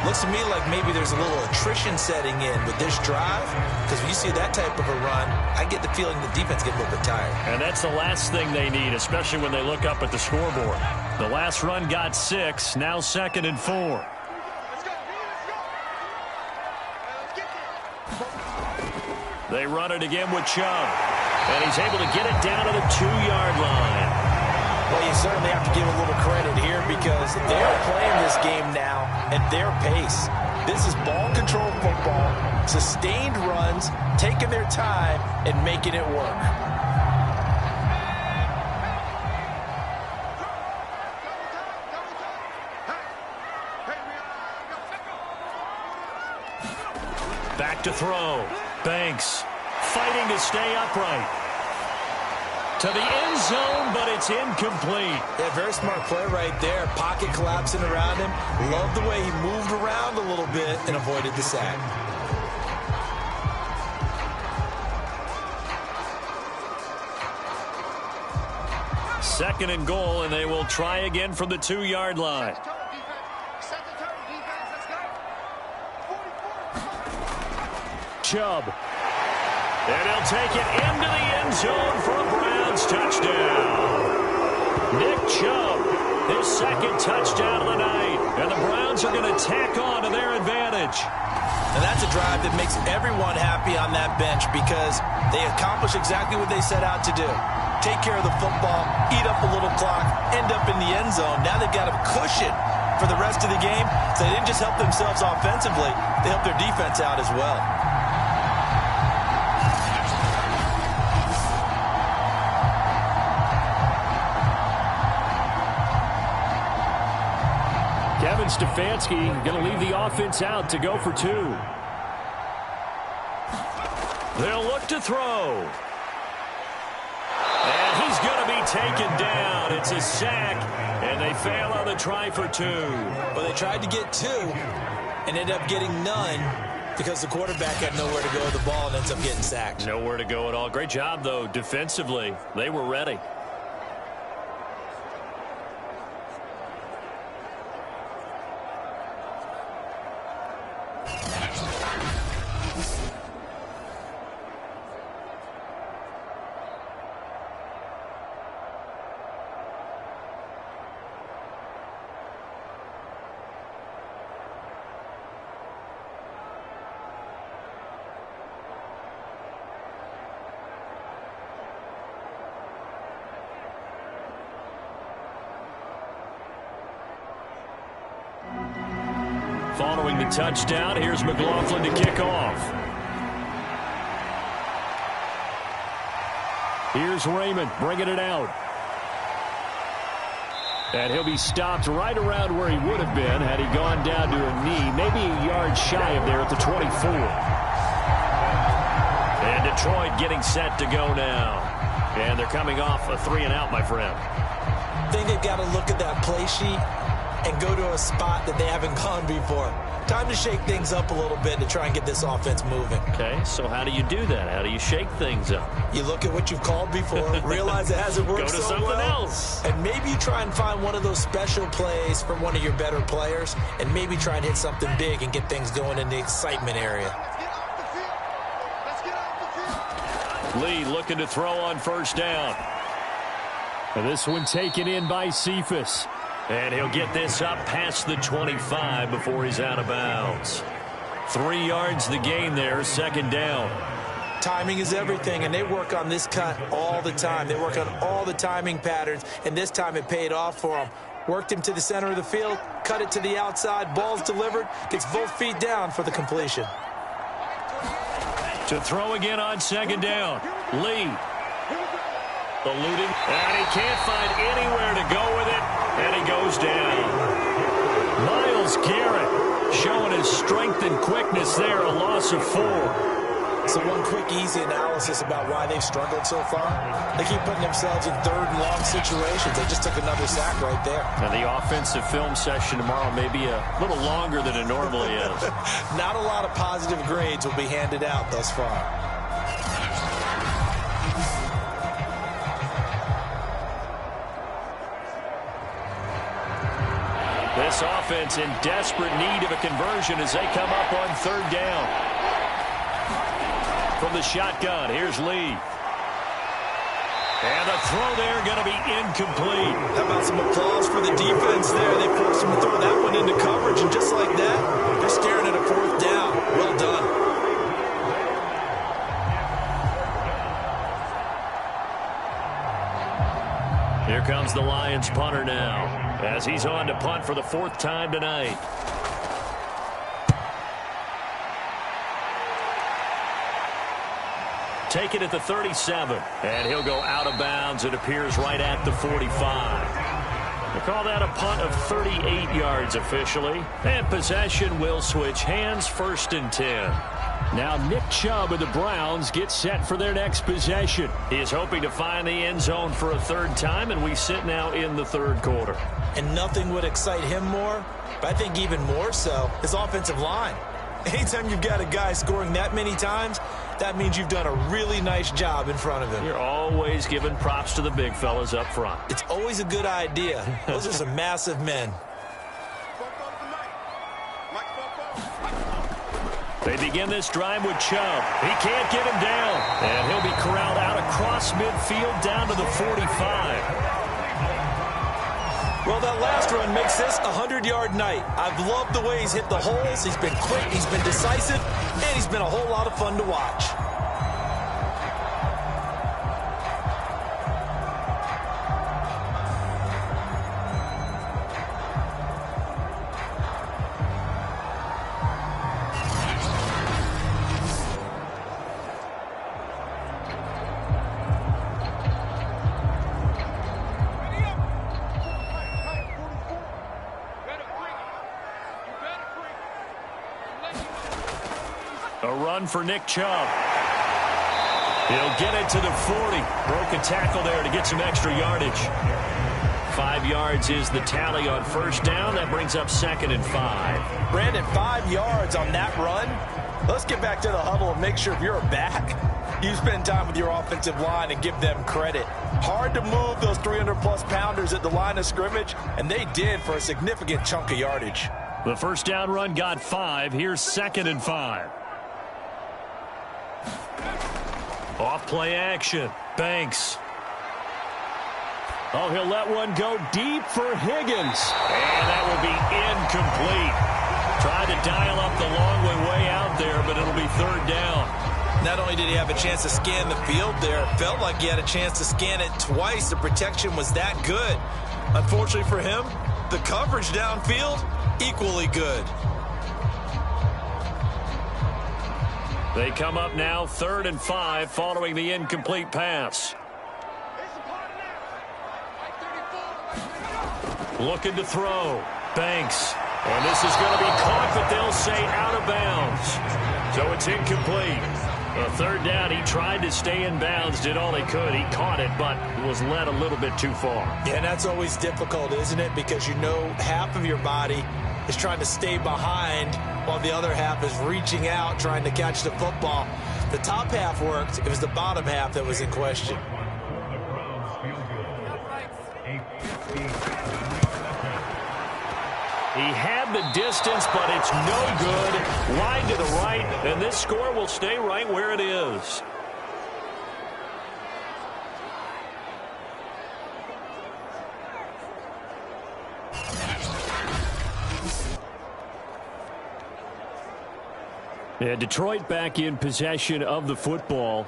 Speaker 3: Looks to me like maybe there's a little attrition setting in with this drive, because when you see that type of a run, I get the feeling the defense gets a little bit tired.
Speaker 2: And that's the last thing they need, especially when they look up at the scoreboard. The last run got 6, now 2nd and 4. They run it again with Chubb, and he's able to get it down to the 2-yard line.
Speaker 3: Well, you certainly have to give a little credit here because they're playing this game now at their pace. This is ball control football, sustained runs, taking their time, and making it work.
Speaker 2: Back to throw. Banks fighting to stay upright. To the end zone, but it's incomplete.
Speaker 3: Yeah, very smart play right there. Pocket collapsing around him. Love the way he moved around a little bit and avoided the sack.
Speaker 2: Second and goal, and they will try again from the 2-yard line. Chubb. And he'll take it into the end zone for a Browns touchdown. Nick Chubb, his second touchdown of the night. And the Browns are going to tack on to their advantage.
Speaker 3: And that's a drive that makes everyone happy on that bench because they accomplish exactly what they set out to do. Take care of the football, eat up a little clock, end up in the end zone. Now they've got a cushion for the rest of the game. So they didn't just help themselves offensively, they helped their defense out as well.
Speaker 4: Kevin Stefanski going to leave the offense out to go for 2.
Speaker 2: They'll look to throw. And he's going to be taken down. It's a sack, and they fail on the try for 2.
Speaker 3: Well, they tried to get 2 and ended up getting none because the quarterback had nowhere to go with the ball and ends up getting sacked.
Speaker 2: Nowhere to go at all. Great job, though, defensively. They were ready. Following the touchdown, here's McLaughlin to kick off.
Speaker 4: Here's Raymond bringing it out. And he'll be stopped right around where he would have been had he gone down to a knee, maybe a yard shy of there at the 24.
Speaker 2: And Detroit getting set to go now. And they're coming off a 3-and-out, my friend.
Speaker 3: I think they've got to look at that play sheet and go to a spot that they haven't gone before. Time to shake things up a little bit to try and get this offense moving.
Speaker 2: Okay, so how do you do that? How do you shake things up?
Speaker 3: You look at what you've called before, realize it hasn't worked so well.
Speaker 2: Go to something else.
Speaker 3: And maybe you try and find one of those special plays from one of your better players, and maybe try and hit something big and get things going in the excitement area.
Speaker 2: Lee looking to throw on first down.
Speaker 4: And this one taken in by Cephas.
Speaker 2: And he'll get this up past the 25 before he's out of bounds. 3 yards the gain there, second down.
Speaker 3: Timing is everything, and they work on this cut all the time. They work on all the timing patterns, and this time it paid off for them. Worked him to the center of the field, cut it to the outside, ball's delivered, gets both feet down for the completion.
Speaker 2: To throw again on second down, Lee. Eluding, and he can't find anywhere to go with it, and he goes down. Myles Garrett showing his strength and quickness there, a loss of 4.
Speaker 3: So one quick, easy analysis about why they've struggled so far. They keep putting themselves in third and long situations. They just took another sack right there.
Speaker 2: And the offensive film session tomorrow may be a little longer than it normally is.
Speaker 3: Not a lot of positive grades will be handed out thus far.
Speaker 2: This offense in desperate need of a conversion as they come up on third down. From the shotgun, here's Lee. And the throw there going to be incomplete.
Speaker 3: How about some applause for the defense there? They forced him to throw that one into coverage, and just like that, they're staring at a fourth down. Well done.
Speaker 2: Here comes the Lions punter now, as he's on to punt for the 4th time tonight. Take it at the 37, and he'll go out of bounds. It appears right at the 45. They call that a punt of 38 yards officially, and possession will switch hands, 1st and 10.
Speaker 4: Now Nick Chubb of the Browns gets set for their next possession.
Speaker 2: He is hoping to find the end zone for a 3rd time, and we sit now in the 3rd quarter.
Speaker 3: And nothing would excite him more, but I think even more so, his offensive line. Anytime you've got a guy scoring that many times, that means you've done a really nice job in front of him.
Speaker 2: You're always giving props to the big fellas up front.
Speaker 3: It's always a good idea. Those are some massive men.
Speaker 2: They begin this drive with Chubb. He can't get him down. And he'll be corralled out across midfield down to the 45.
Speaker 3: Well, that last run makes this a 100-yard night. I've loved the way he's hit the holes. He's been quick, he's been decisive, and he's been a whole lot of fun to watch.
Speaker 2: A run for Nick Chubb. He'll get it to the 40. Broke a tackle there to get some extra yardage. 5 yards is the tally on first down. That brings up 2nd and 5.
Speaker 3: Brandon, 5 yards on that run. Let's get back to the huddle and make sure if you're a back, you spend time with your offensive line and give them credit. Hard to move those 300-plus pounders at the line of scrimmage, and they did for a significant chunk of yardage.
Speaker 2: The first down run got 5. Here's 2nd and 5. Off play action. Banks. Oh, he'll let one go deep for Higgins. And that will be incomplete. Tried to dial up the long way out there, but it'll be 3rd down.
Speaker 3: Not only did he have a chance to scan the field there, it felt like he had a chance to scan it twice. The protection was that good. Unfortunately for him, the coverage downfield, equally good.
Speaker 2: They come up now 3rd and 5 following the incomplete pass. Looking to throw. Banks. And this is going to be caught, but they'll say out of bounds. So it's incomplete. A 3rd down, he tried to stay in bounds, did all he could. He caught it, but was led a little bit too far.
Speaker 3: Yeah, and that's always difficult, isn't it? Because you know half of your body is trying to stay behind while the other half is reaching out, trying to catch the football. The top half worked. It was the bottom half that was in question.
Speaker 2: He had the distance, but it's no good. Wide to the right, and this score will stay right where it is. Yeah, Detroit back in possession of the football.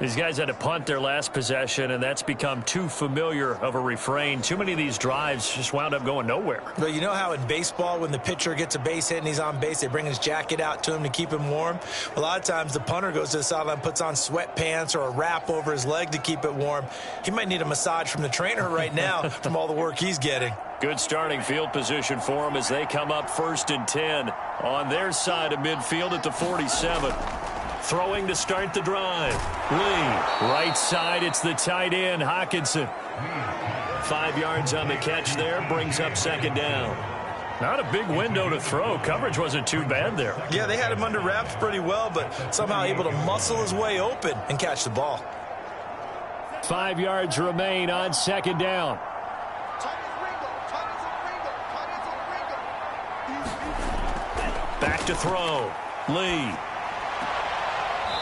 Speaker 2: These guys had to punt their last possession, and that's become too familiar of a refrain. Too many of these drives just wound up going nowhere.
Speaker 3: But you know how in baseball, when the pitcher gets a base hit and he's on base, they bring his jacket out to him to keep him warm? A lot of times the punter goes to the sideline, puts on sweatpants or a wrap over his leg to keep it warm. He might need a massage from the trainer right now from all the work he's getting.
Speaker 2: Good starting field position for them as they come up 1st and 10 on their side of midfield at the 47. Throwing to start the drive. Lee, right side, it's the tight end, Hockenson. 5 yards on the catch there, brings up 2nd down. Not a big window to throw. Coverage wasn't too bad there.
Speaker 3: Yeah, they had him under wraps pretty well, but somehow able to muscle his way open and catch the ball.
Speaker 2: 5 yards remain on 2nd down. Back to throw. Lee.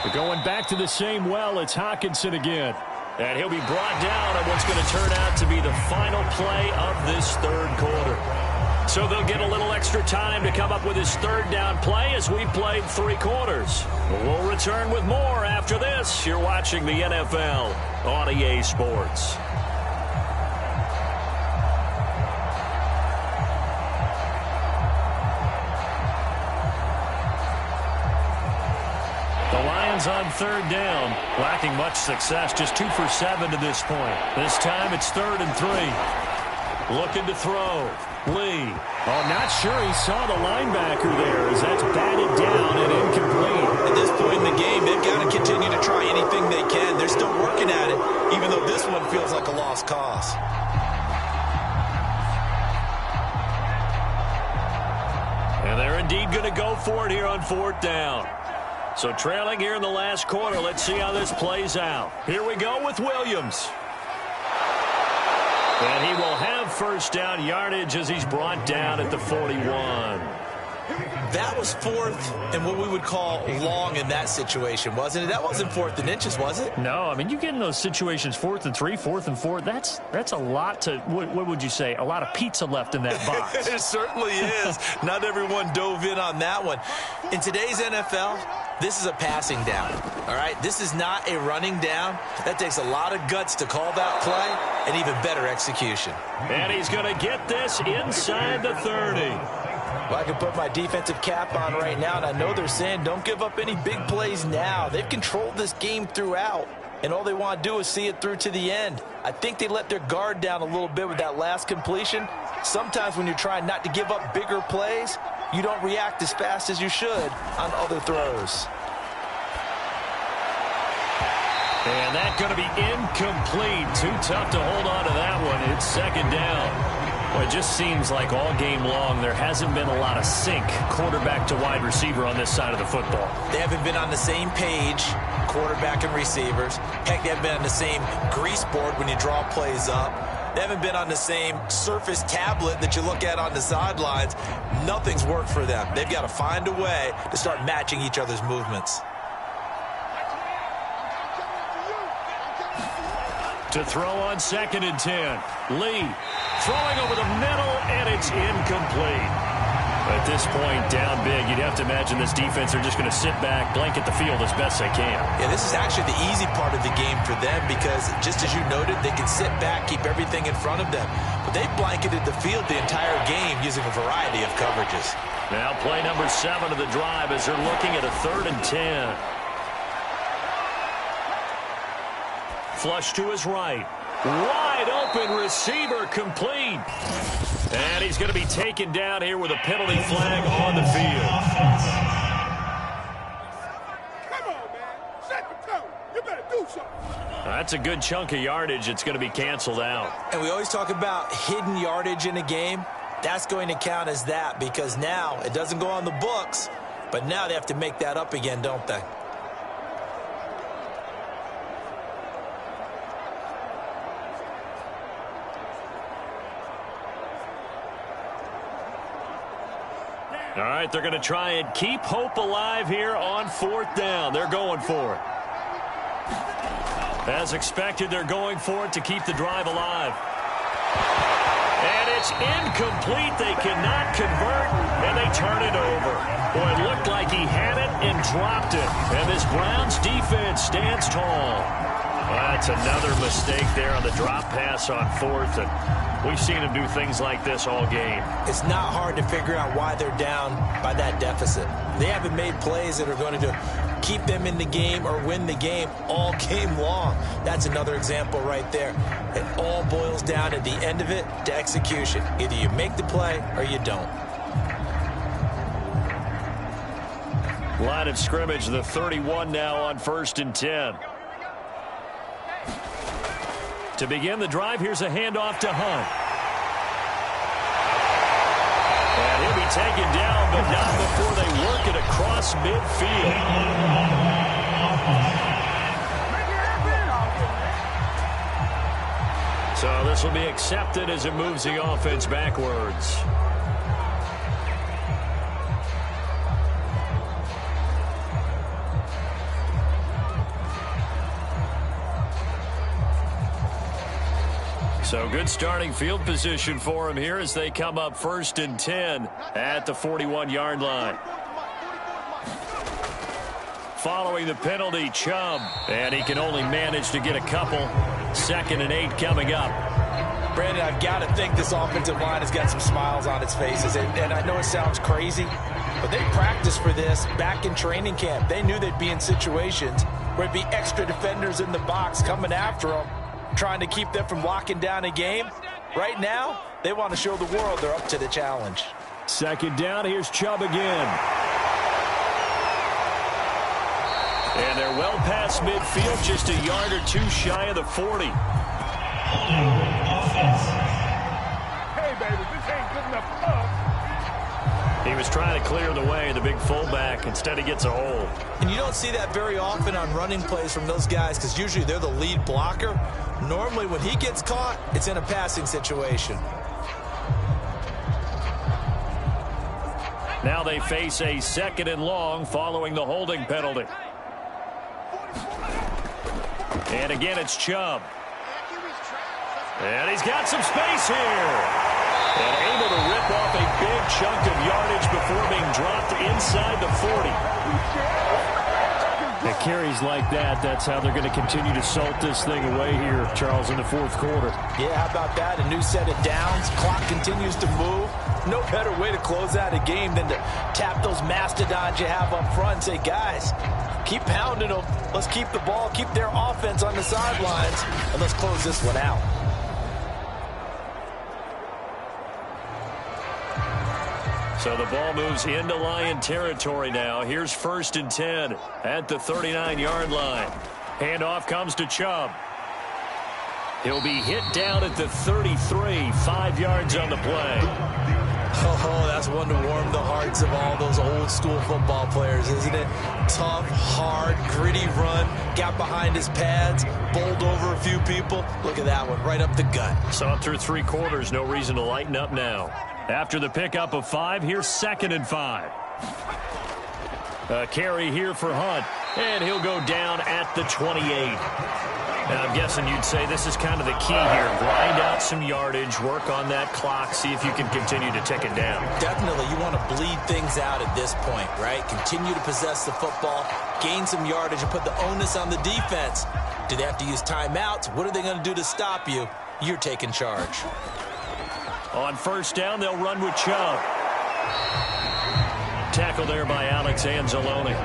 Speaker 2: They're going back to the same well. It's Hockenson again. And he'll be brought down on what's going to turn out to be the final play of this 3rd quarter. So they'll get a little extra time to come up with his 3rd down play as we played 3 quarters. We'll return with more after this. You're watching the NFL on EA Sports. On 3rd down, lacking much success, just 2 for 7 to this point. This time it's 3rd and 3. Looking to throw. Lee.
Speaker 4: Oh, not sure he saw the linebacker there as that's batted down and incomplete.
Speaker 3: At this point in the game, they've got to continue to try anything they can. They're still working at it, even though this one feels like a lost cause.
Speaker 2: And they're indeed going to go for it here on 4th down. So trailing here in the last quarter, let's see how this plays out. Here we go with Williams. And he will have 1st down yardage as he's brought down at the 41.
Speaker 3: that was 4th and what we would call long in that situation, wasn't it? That wasn't 4th and inches, was it?
Speaker 4: No, I mean, you get in those situations 4th and 3, 4th and 4. That's a lot to, what would you say, a lot of pizza left in that box.
Speaker 3: It certainly is. Not everyone dove in on that one. In today's NFL, this is a passing down, all right? This is not a running down. That takes a lot of guts to call that play and even better execution.
Speaker 2: And he's going to get this inside the 30.
Speaker 3: Well, I can put my defensive cap on right now, and I know they're saying don't give up any big plays now. They've controlled this game throughout, and all they want to do is see it through to the end. I think they let their guard down a little bit with that last completion. Sometimes when you're trying not to give up bigger plays, you don't react as fast as you should on other throws.
Speaker 2: And that's going to be incomplete. Too tough to hold on to that one. It's second down. Well, it just seems like all game long there hasn't been a lot of sync quarterback to wide receiver on this side of the football.
Speaker 3: They haven't been on the same page, quarterback and receivers. Heck, they haven't been on the same grease board when you draw plays up. They haven't been on the same Surface tablet that you look at on the sidelines. Nothing's worked for them. They've got to find a way to start matching each other's movements.
Speaker 2: To throw on 2nd and 10. Lee throwing over the middle, and it's incomplete. At this point, down big, you'd have to imagine this defense are just going to sit back, blanket the field as best they can.
Speaker 3: Yeah, this is actually the easy part of the game for them because, just as you noted, they can sit back, keep everything in front of them. But they've blanketed the field the entire game using a variety of coverages.
Speaker 2: Now play number 7 of the drive as they're looking at a 3rd and 10. Flush to his right. Wide open receiver complete. And he's going to be taken down here with a penalty flag on the field.
Speaker 6: Come on, man. Set the tone. You better do something.
Speaker 2: That's a good chunk of yardage. It's going to be canceled out.
Speaker 3: And we always talk about hidden yardage in a game. That's going to count as that because now it doesn't go on the books, but now they have to make that up again, don't they?
Speaker 2: All right, they're going to try and keep hope alive here on 4th down. They're going for it. As expected, they're going for it to keep the drive alive. And it's incomplete. They cannot convert, and they turn it over. Boy, it looked like he had it and dropped it. And this Browns defense stands tall. That's another mistake there on the drop pass on 4th, and we've seen him do things like this all game.
Speaker 3: It's not hard to figure out why they're down by that deficit. They haven't made plays that are going to keep them in the game or win the game all game long. That's another example right there. It all boils down at the end of it to execution. Either you make the play or you don't.
Speaker 2: Line of scrimmage, the 31 now on 1st and 10. To begin the drive, here's a handoff to Hunt. And he'll be taken down, but not before they work it across midfield. So this will be accepted as it moves the offense backwards. So good starting field position for him here as they come up 1st and 10 at the 41-yard line. Following the penalty, Chubb, and he can only manage to get a couple. 2nd and 8 coming up.
Speaker 3: Brandon, I've got to think this offensive line has got some smiles on its faces, and I know it sounds crazy, but they practiced for this back in training camp. They knew they'd be in situations where it'd be extra defenders in the box coming after them, trying to keep them from locking down a game. Right now, they want to show the world they're up to the challenge.
Speaker 4: 2nd down, here's Chubb again.
Speaker 2: And they're well past midfield, just a yard or two shy of the 40.
Speaker 6: Hey, baby, this ain't good enough for us.
Speaker 2: He was trying to clear the way, the big fullback. Instead, he gets a hole.
Speaker 3: And you don't see that very often on running plays from those guys because usually they're the lead blocker. Normally, when he gets caught, it's in a passing situation.
Speaker 2: Now they face a 2nd and long following the holding penalty. And again, it's Chubb. And he's got some space here. And able to rip off a big chunk of yardage before being dropped inside the 40.
Speaker 4: At carries like that, that's how they're going to continue to salt this thing away here, Charles, in the 4th quarter.
Speaker 3: Yeah, how about that? A new set of downs. Clock continues to move. No better way to close out a game than to tap those mastodons you have up front and say, guys, keep pounding them. Let's keep the ball, keep their offense on the sidelines, and let's close this one out.
Speaker 2: So the ball moves into Lion territory now. Here's 1st and 10 at the 39-yard line. Handoff comes to Chubb. He'll be hit down at the 33, 5 yards on the play.
Speaker 3: Oh, that's one to warm the hearts of all those old-school football players, isn't it? Tough, hard, gritty run, got behind his pads, bowled over a few people. Look at that one, right up the gut.
Speaker 2: Saw through 3 quarters, no reason to lighten up now. After the pickup of 5, here's 2nd and 5. A carry here for Hunt, and he'll go down at the 28. Now, I'm guessing you'd say this is kind of the key here. Grind out some yardage, work on that clock, see if you can continue to tick it down.
Speaker 3: Definitely, you want to bleed things out at this point, right? Continue to possess the football, gain some yardage, and put the onus on the defense. Do they have to use timeouts? What are they going to do to stop you? You're taking charge.
Speaker 2: On 1st down, they'll run with Chubb. Tackle there by Alex Anzalone.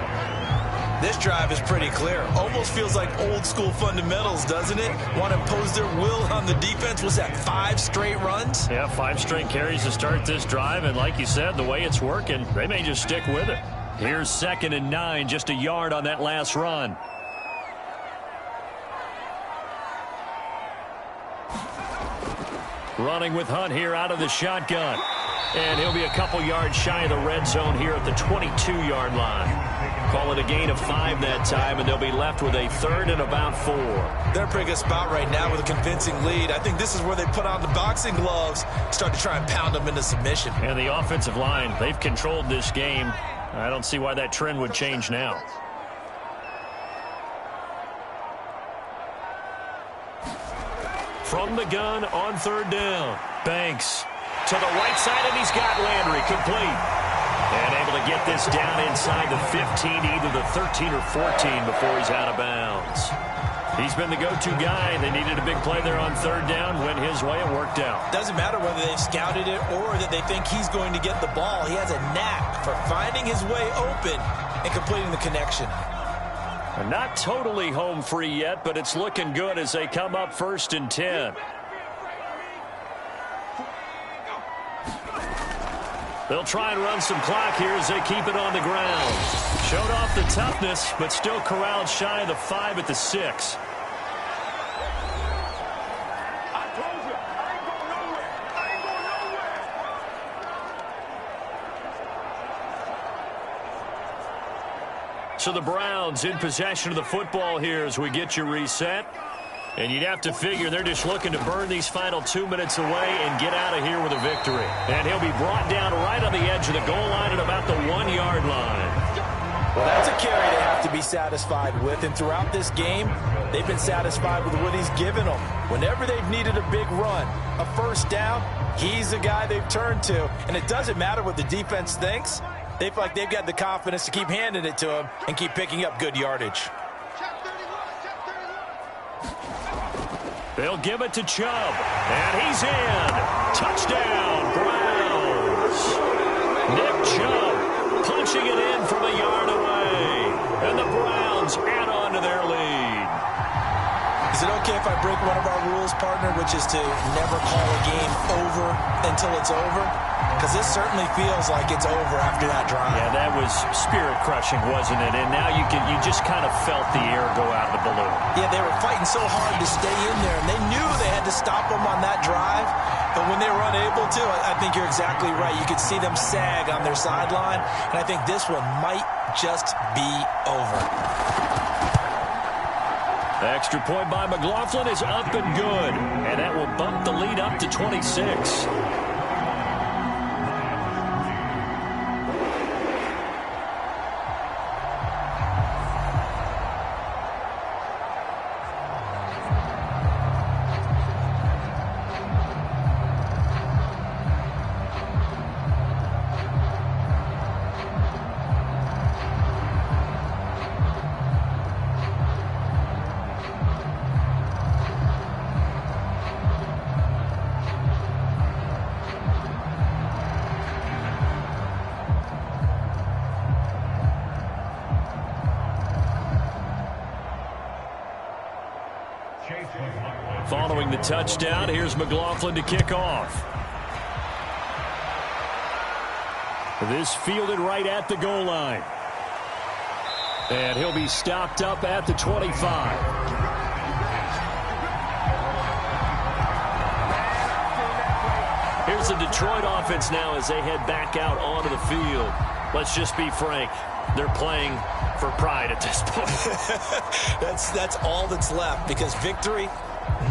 Speaker 3: This drive is pretty clear. Almost feels like old school fundamentals, doesn't it? Want to impose their will on the defense. Was that 5 straight runs?
Speaker 2: Yeah, 5 straight carries to start this drive. And like you said, the way it's working, they may just stick with it. Here's 2nd and 9, just a yard on that last run. Running with Hunt here out of the shotgun. And he'll be a couple yards shy of the red zone here at the 22-yard line. Call it a gain of 5 that time, and they'll be left with a 3rd and about 4.
Speaker 3: They're in a pretty good spot right now with a convincing lead. I think this is where they put on the boxing gloves, start to try and pound them into submission.
Speaker 2: And the offensive line, they've controlled this game. I don't see why that trend would change now. From the gun on 3rd down. Banks to the right side, and he's got Landry complete. And able to get this down inside the 15, either the 13 or 14 before he's out of bounds. He's been the go-to guy. They needed a big play there on 3rd down. Went his way. It worked out.
Speaker 3: Doesn't matter whether they've scouted it or that they think he's going to get the ball. He has a knack for finding his way open and completing the connection.
Speaker 2: Not totally home free yet, but it's looking good as they come up 1st and 10. They'll try and run some clock here as they keep it on the ground. Showed off the toughness, but still corralled shy of the 5 at the 6. So the Browns in possession of the football here as we get you reset. And you'd have to figure they're just looking to burn these final 2 minutes away and get out of here with a victory. And he'll be brought down right on the edge of the goal line at about the 1-yard line.
Speaker 3: Well, that's a carry they have to be satisfied with. And throughout this game, they've been satisfied with what he's given them. Whenever they've needed a big run, a 1st down, he's the guy they've turned to. And it doesn't matter what the defense thinks. They feel like they've got the confidence to keep handing it to him and keep picking up good yardage.
Speaker 2: They'll give it to Chubb, and he's in. Touchdown, Browns. Nick Chubb punching it in from a yard away, and the Browns add on to their lead.
Speaker 3: Is it okay if I break one of our rules, partner, which is to never call a game over until it's over? Because this certainly feels like it's over after that drive.
Speaker 2: Yeah, that was spirit-crushing, wasn't it? And now you just kind of felt the air go out of the balloon.
Speaker 3: Yeah, they were fighting so hard to stay in there, and they knew they had to stop them on that drive. But when they were unable to, I think you're exactly right. You could see them sag on their sideline, and I think this one might just be over.
Speaker 2: The extra point by McLaughlin is up and good, and that will bump the lead up to 26. Following the touchdown, here's McLaughlin to kick off.
Speaker 4: This fielded right at the goal line. And he'll be stopped up at the 25.
Speaker 2: Here's the Detroit offense now as they head back out onto the field. Let's just be frank. They're playing for pride at this point.
Speaker 3: That's all that's left, because victory,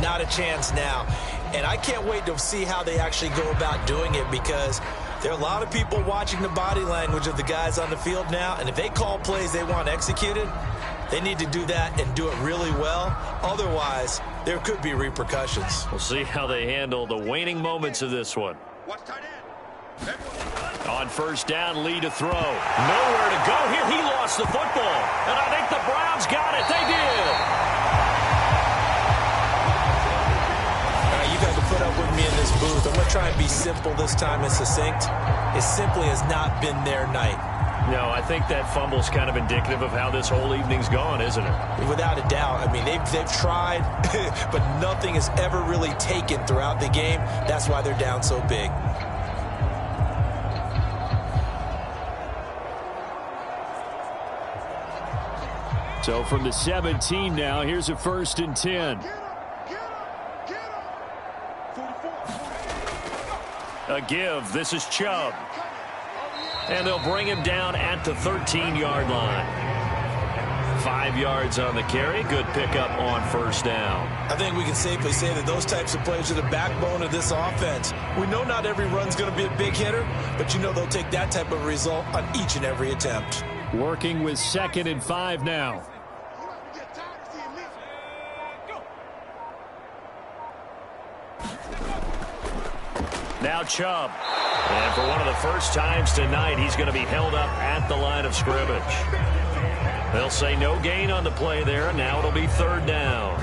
Speaker 3: not a chance now. And I can't wait to see how they actually go about doing it, because there are a lot of people watching the body language of the guys on the field now, and if they call plays they want executed, they need to do that and do it really well. Otherwise, there could be repercussions.
Speaker 2: We'll see how they handle the waning moments of this one. On first down, Lee to throw. Nowhere to go here. He lost the football. And I think the Browns got it. They did.
Speaker 3: All right, you guys will put up with me in this booth. I'm going to try and be simple this time and succinct. It simply has not been their night.
Speaker 2: No, I think that fumble's kind of indicative of how this whole evening's gone, isn't it?
Speaker 3: Without a doubt. I mean, they've tried, but nothing has ever really taken throughout the game. That's why they're down so big.
Speaker 4: So from the 17 now, here's a 1st and 10.
Speaker 2: A give. This is Chubb. And they'll bring him down at the 13-yard line. 5 yards on the carry. Good pickup on first down.
Speaker 3: I think we can safely say that those types of plays are the backbone of this offense. We know not every run's going to be a big hitter, but you know they'll take that type of result on each and every attempt.
Speaker 4: Working with 2nd and 5 now.
Speaker 2: Now Chubb. And for one of the first times tonight, he's going to be held up at the line of scrimmage. They'll say no gain on the play there. Now it'll be 3rd down.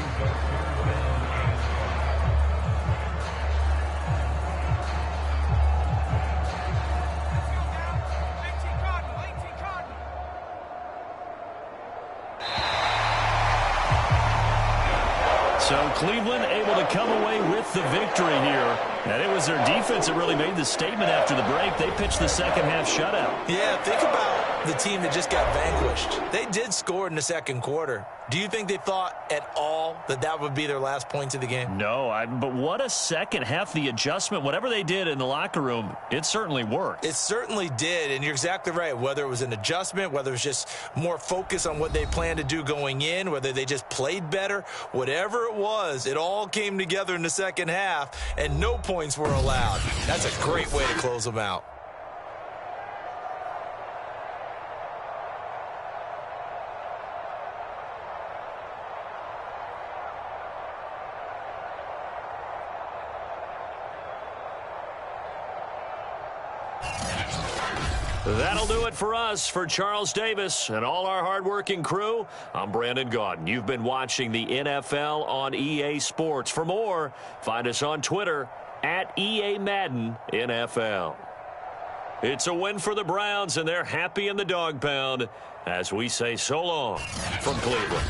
Speaker 2: So Cleveland able to come away with the victory here. And it was their defense that really made the statement after the break. They pitched the second half shutout.
Speaker 3: Yeah, think about the team that just got vanquished. They did score in the second quarter. Do you think they thought at all that that would be their last points of the game?
Speaker 2: No, but what a second half. The adjustment, whatever they did in the locker room, it certainly worked.
Speaker 3: It certainly did, and you're exactly right. Whether it was an adjustment, whether it was just more focus on what they planned to do going in, whether they just played better, whatever it was, it all came together in the second half, and no points were allowed. That's a great way to close them out.
Speaker 2: That'll do it for us. For Charles Davis and all our hardworking crew, I'm Brandon Gaudin. You've been watching the NFL on EA Sports. For more, find us on Twitter at EA Madden NFL. It's a win for the Browns, and they're happy in the dog pound as we say so long from Cleveland.